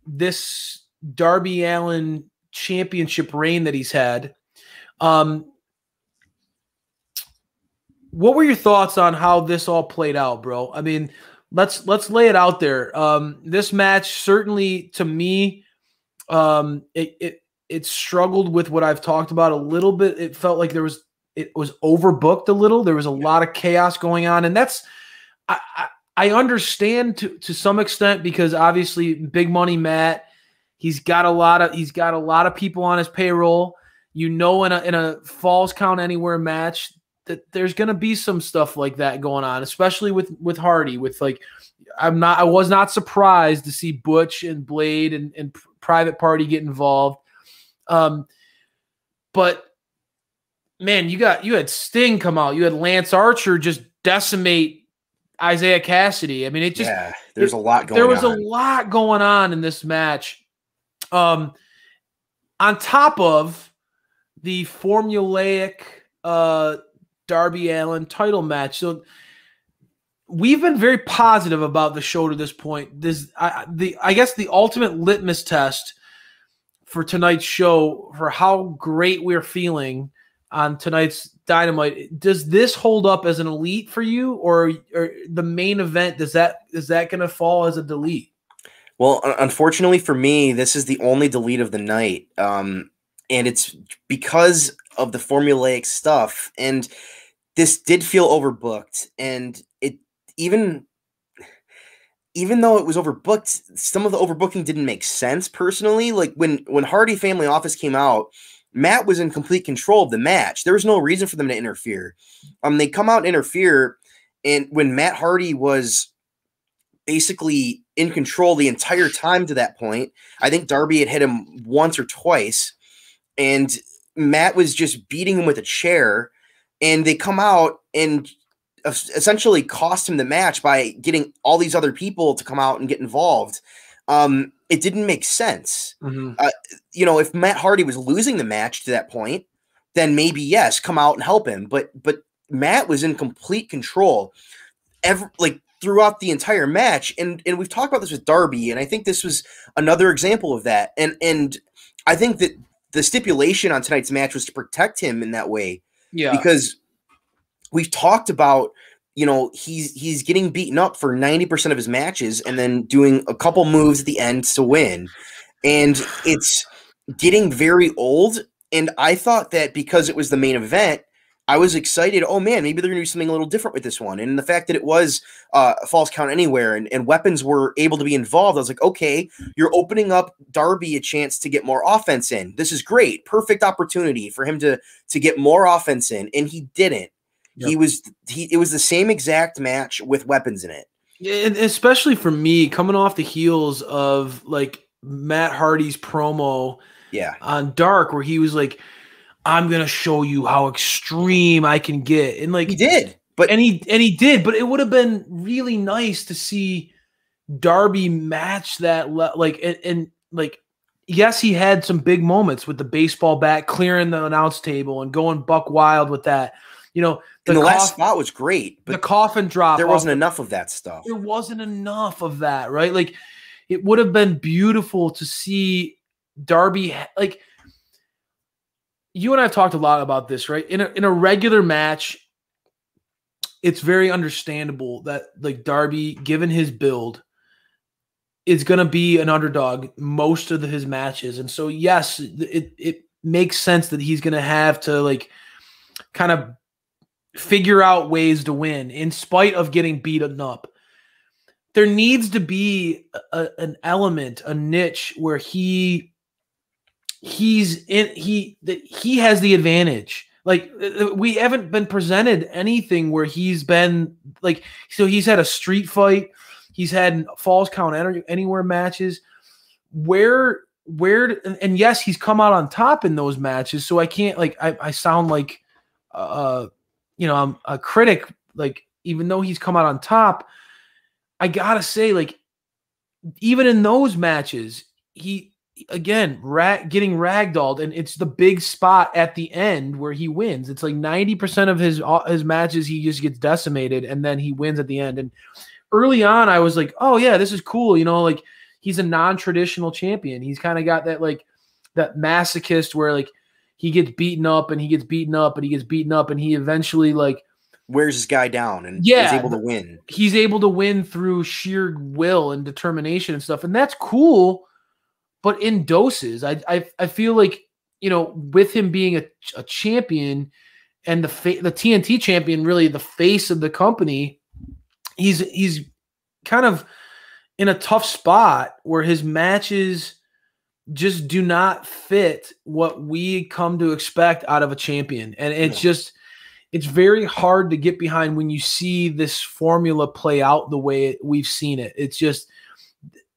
this Darby Allin championship reign that he's had. What were your thoughts on how this all played out, bro? I mean, let's lay it out there. This match certainly, to me, it struggled with what I've talked about a little bit. It felt like it was overbooked a little. There was a lot of chaos going on, and that's I understand to some extent, because obviously Big Money Matt, he's got a lot of people on his payroll. In a Falls Count Anywhere match, that there's going to be some stuff like that going on, especially with Hardy. With like, I was not surprised to see Butch and Blade and Private Party get involved. But man, you had Sting come out. You had Lance Archer just decimate Isaiah Cassidy. I mean, there's a lot going on. There was a lot going on in this match. On top of the formulaic Darby Allin title match. So we've been very positive about the show to this point. I guess the ultimate litmus test for tonight's show, for how great we're feeling on tonight's Dynamite, does this hold up as an elite for you, or the main event, is that going to fall as a delete? Well, unfortunately for me, this is the only delete of the night. And it's because of the formulaic stuff. And this did feel overbooked. And it even though it was overbooked, some of the overbooking didn't make sense personally. Like when Hardy Family Office came out, Matt was in complete control of the match. There was no reason for them to interfere. They come out and interfere, and when Matt Hardy was basically in control the entire time to that point, I think Darby had hit him once or twice, and Matt was just beating him with a chair, and they come out and essentially cost him the match by getting all these other people to come out and get involved. It didn't make sense. Mm-hmm. If Matt Hardy was losing the match to that point, then maybe yes, come out and help him. But Matt was in complete control throughout the entire match. And we've talked about this with Darby, and I think this was another example of that. And I think that the stipulation on tonight's match was to protect him in that way. Yeah. Because we've talked about, he's getting beaten up for 90% of his matches and then doing a couple moves at the end to win. And it's getting very old. And I thought that because it was the main event, I was excited. Oh man, maybe they're going to do something a little different with this one. And the fact that it was Falls Count Anywhere and weapons were able to be involved, I was like, okay, you're opening up Darby a chance to get more offense in. This is great. Perfect opportunity for him to get more offense in. And he didn't. Yep. It was the same exact match with weapons in it. Yeah, and especially for me, coming off the heels of like Matt Hardy's promo on Dark, where he was like, I'm gonna show you how extreme I can get. And like he did, and he did, but it would have been really nice to see Darby match that and yes, he had some big moments with the baseball bat clearing the announce table and going buck wild with that. The last spot was great, but the coffin drop. There wasn't enough of that stuff. There wasn't enough of that, right? Like, it would have been beautiful to see Darby. Like, you and I have talked a lot about this, right? In a regular match, it's very understandable that like Darby, given his build, is going to be an underdog most of his matches, and so yes, it makes sense that he's going to have to like kind of figure out ways to win in spite of getting beaten up. There needs to be an element, a niche where he has the advantage. Like, we haven't been presented anything where he's been like, so he's had a street fight, he's had Falls Count Anywhere matches where and yes, he's come out on top in those matches. So I can't I sound like I'm a critic, like, even though he's come out on top, I gotta say, like, even in those matches, he, again, getting ragdolled, and it's the big spot at the end where he wins. It's like 90% of his matches, he just gets decimated, and then he wins at the end. And early on, I was like, oh yeah, this is cool. Like, he's a non-traditional champion. He's kind of got that, like, that masochist where, like, he gets beaten up and he gets beaten up and he gets beaten up and he eventually like wears his guy down and is able to win. He's able to win through sheer will and determination and stuff. And that's cool, but in doses. I feel like, with him being a champion and the TNT champion, really the face of the company, he's kind of in a tough spot where his matches just do not fit what we come to expect out of a champion. And it's very hard to get behind when you see this formula play out the way we've seen it. It's just,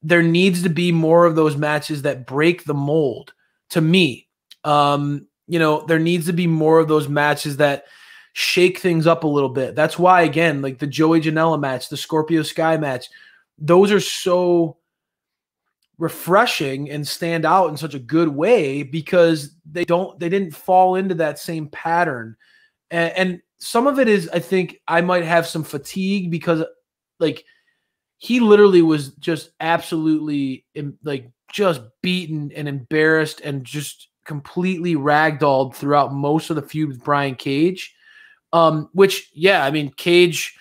there needs to be more of those matches that break the mold to me. There needs to be more of those matches that shake things up a little bit. That's why, again, like the Joey Janela match, the Scorpio Sky match, those are so refreshing and stand out in such a good way because they didn't fall into that same pattern. And some of it is, I think I might have some fatigue because like he literally was just absolutely like just beaten and embarrassed and just completely ragdolled throughout most of the feud with Brian Cage. Which, yeah, I mean, Cage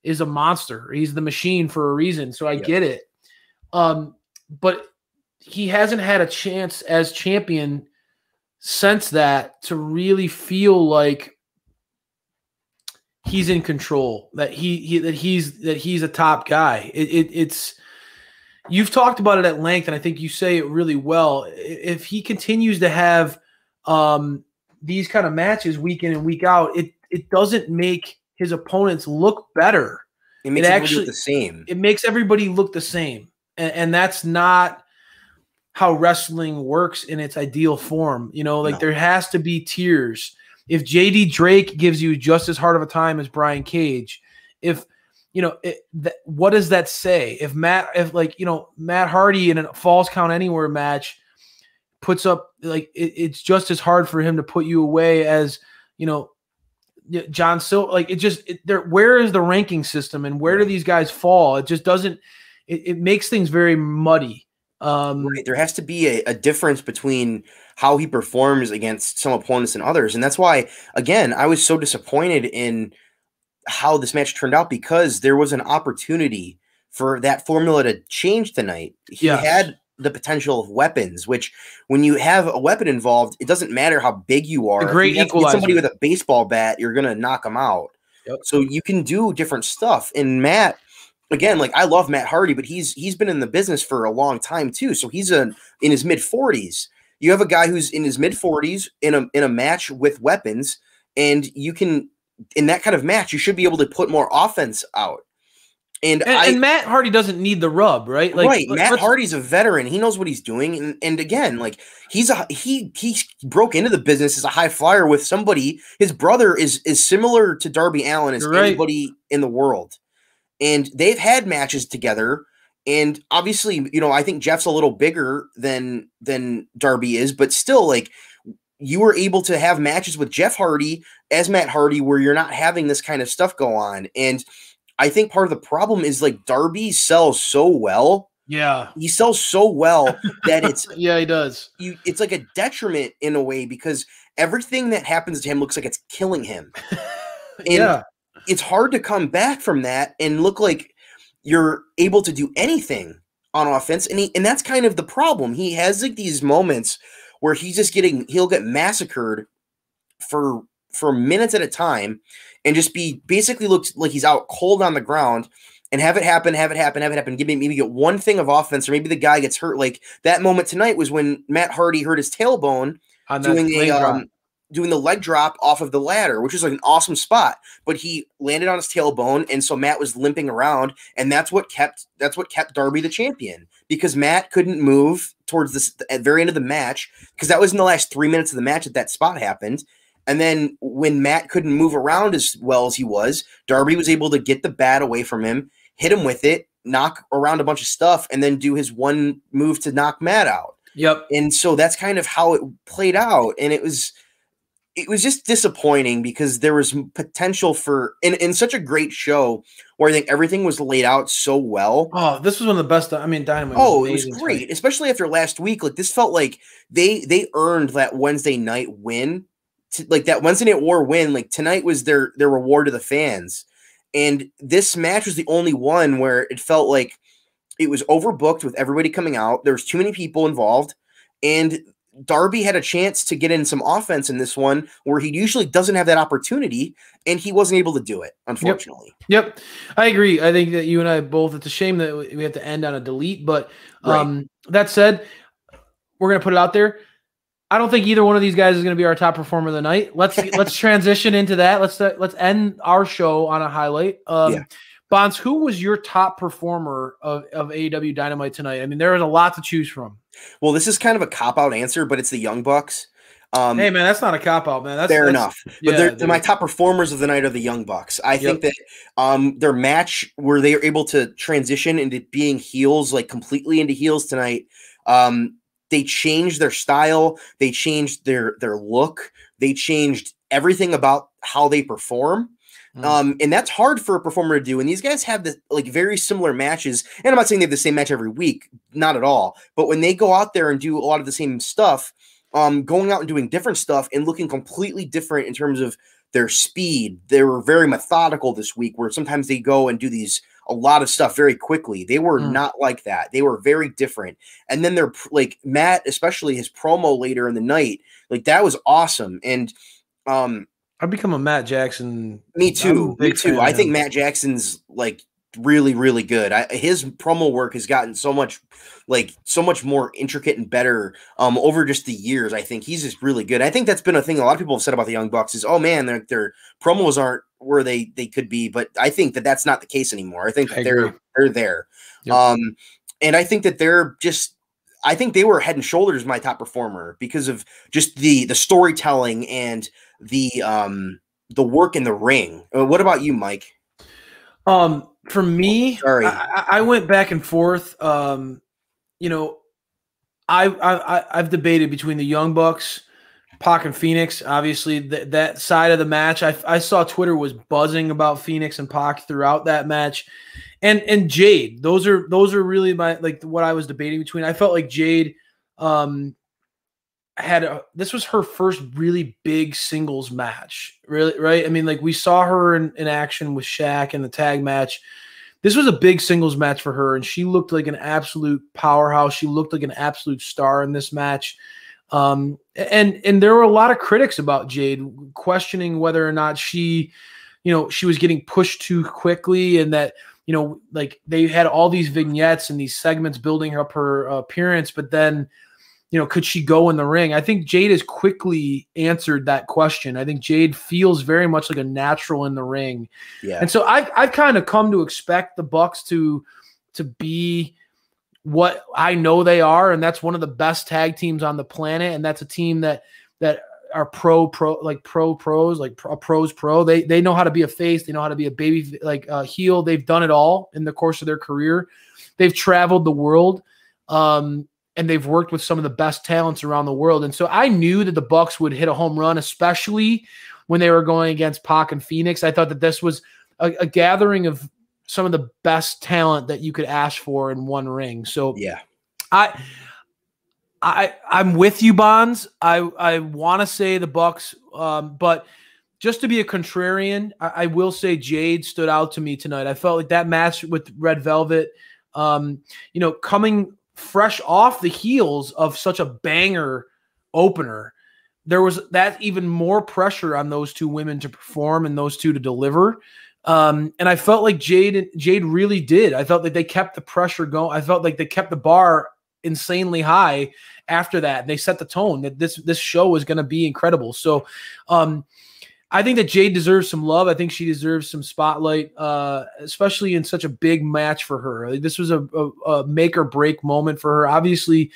is a monster. He's the machine for a reason. So I get it. But he hasn't had a chance as champion since that to really feel like he's in control, that he's a top guy. It's you've talked about it at length, and I think you say it really well. If he continues to have these kind of matches week in and week out, it doesn't make his opponents look better. It makes everybody look the same. It makes everybody look the same. And that's not how wrestling works in its ideal form. There has to be tiers. If JD Drake gives you just as hard of a time as Brian Cage, what does that say? If Matt Hardy in a Falls Count Anywhere match puts up like it's just as hard for him to put you away as John Silver. Like where is the ranking system and where do these guys fall? It just doesn't. It makes things very muddy. Right. There has to be a difference between how he performs against some opponents and others, and that's why again I was so disappointed in how this match turned out because there was an opportunity for that formula to change tonight. He had the potential of weapons, which when you have a weapon involved, it doesn't matter how big you are. A great if you equalizer. Get somebody with a baseball bat, you're going to knock them out. Yep. So you can do different stuff. And Matt, again, like I love Matt Hardy, but he's been in the business for a long time too. So he's in his mid 40s. You have a guy who's in his mid 40s in a match with weapons, and you can, in that kind of match, you should be able to put more offense out. And Matt Hardy doesn't need the rub, right? Like, right. Matt Hardy's a veteran. He knows what he's doing. And again, like he broke into the business as a high flyer with somebody. His brother is similar to Darby Allin as anybody in the world. And they've had matches together. And obviously, I think Jeff's a little bigger than Darby is, but still, like, you were able to have matches with Jeff Hardy as Matt Hardy where you're not having this kind of stuff go on. And I think part of the problem is like Darby sells so well. Yeah. He sells so well that it's yeah, he does. It's like a detriment in a way because everything that happens to him looks like it's killing him. And it's hard to come back from that and look like you're able to do anything on offense. And that's kind of the problem. He has like these moments where he'll get massacred for minutes at a time and just basically looks like he's out cold on the ground and have it happen, maybe get one thing of offense, or maybe the guy gets hurt. Like that moment tonight was when Matt Hardy hurt his tailbone doing the leg drop off of the ladder, which is like an awesome spot, but he landed on his tailbone. And so Matt was limping around, and that's what kept Darby the champion, because Matt couldn't move towards at very end of the match, because that was in the last 3 minutes of the match that spot happened. And then when Matt couldn't move around as well as he was, Darby was able to get the bat away from him, hit him with it, knock around a bunch of stuff, and then do his one move to knock Matt out. Yep. And so that's kind of how it played out. And it was just disappointing because there was potential for in such a great show where I think everything was laid out so well. Oh, this was one of the best. I mean, Dynamite. Oh, it was great, especially after last week. Like this felt like they earned that Wednesday night win. Like that Wednesday Night War win, like tonight was their reward to the fans. And this match was the only one where it felt like it was overbooked with everybody coming out. There was too many people involved, and Darby had a chance to get in some offense in this one where he usually doesn't have that opportunity, and he wasn't able to do it, unfortunately. Yep. I agree. I think that you and I both, it's a shame that we have to end on a delete, but that said, we're going to put it out there. I don't think either one of these guys is going to be our top performer of the night. Let's transition into that. Let's end our show on a highlight. Bonds, who was your top performer of AEW Dynamite tonight? I mean, there was a lot to choose from. Well, this is kind of a cop-out answer, but it's the Young Bucks. Hey, man, that's not a cop-out, man. That's fair enough. But yeah, my top performers of the night are the Young Bucks. I think that their match where they are able to transition into being heels, like completely into heels tonight, they changed their style. They changed their look. They changed everything about how they perform. And that's hard for a performer to do. And these guys have like very similar matches. And I'm not saying they have the same match every week, not at all. But when they go out there and do a lot of the same stuff, going out and doing different stuff and looking completely different in terms of their speed, they were very methodical this week, where sometimes they go and do a lot of stuff very quickly. They were not like that. They were very different. And then they're like Matt, especially his promo later in the night, like that was awesome. And I've become a Matt Jackson. Me too. I think Matt Jackson's like really, really good. His promo work has gotten so much more intricate and better over just the years. I think he's just really good. I think that's been a thing a lot of people have said about the Young Bucks is, oh man, their promos aren't where they could be. But I think that that's not the case anymore. I think that they're there. Yep. And I think that I think they were head and shoulders my top performer because of just the storytelling and the work in the ring. What about you, Mike? For me, I went back and forth. I've debated between the Young Bucks, Pac and Phoenix. Obviously, that side of the match, I saw Twitter was buzzing about Phoenix and Pac throughout that match, and Jade. Those are really my what I was debating between. I felt like Jade this was her first really big singles match, really, right? I mean, like we saw her in action with Shaq in the tag match. This was a big singles match for her, and she looked like an absolute powerhouse. She looked like an absolute star in this match. And there were a lot of critics about Jade questioning whether or not she was getting pushed too quickly, and that, like they had all these vignettes and these segments building up her appearance, but then, could she go in the ring? I think Jade has quickly answered that question. I think Jade feels very much like a natural in the ring. Yeah. And so I've kind of come to expect the Bucks to be what I know they are, and that's one of the best tag teams on the planet, and that's a team that are pros. They know how to be a face, they know how to be a baby, heel. They've done it all in the course of their career. They've traveled the world. And they've worked with some of the best talents around the world. And so I knew that the Bucks would hit a home run, especially when they were going against Pac and Phoenix. I thought that this was a gathering of some of the best talent that you could ask for in one ring. So yeah, I'm with you, Bonds. I want to say the Bucks, but just to be a contrarian, I will say Jade stood out to me tonight. I felt like that match with Red Velvet, coming fresh off the heels of such a banger opener, there was that even more pressure on those two women to perform and those two to deliver. And I felt like Jade really did. I felt like they kept the pressure going. I felt like they kept the bar insanely high after that. They set the tone that this show was going to be incredible. So, I think that Jade deserves some love. I think she deserves some spotlight, especially in such a big match for her. Like, this was a make or break moment for her. Obviously,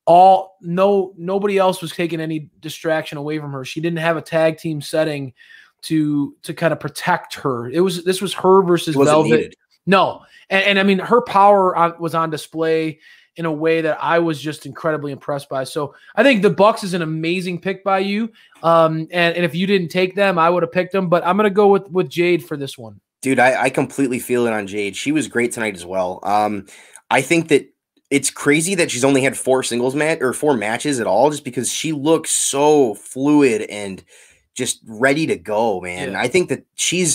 nobody else was taking any distraction away from her. She didn't have a tag team setting to kind of protect her. This was her versus Velvet. Needed. No, and I mean, her power was on display in a way that I was just incredibly impressed by. So I think the Bucks is an amazing pick by you. And if you didn't take them, I would have picked them, but I'm going to go with Jade for this one. Dude, I completely feel it on Jade. She was great tonight as well. I think that it's crazy that she's only had 4 matches at all, just because she looks so fluid and just ready to go, man. Yeah. I think that she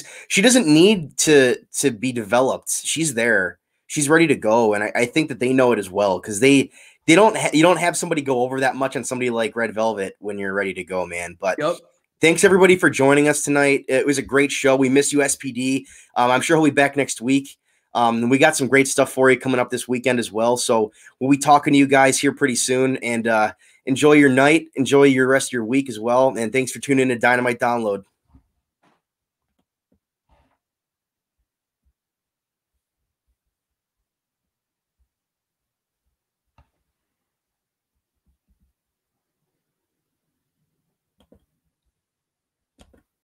doesn't need to be developed. She's there. She's ready to go, and I think that they know it as well, because you don't have somebody go over that much on somebody like Red Velvet when you're ready to go, man. But thanks everybody for joining us tonight. It was a great show. We miss you, SPD. I'm sure he'll be back next week. And we got some great stuff for you coming up this weekend as well. So we'll be talking to you guys here pretty soon. And enjoy your night. Enjoy your rest of your week as well. And thanks for tuning in to Dynamite Download.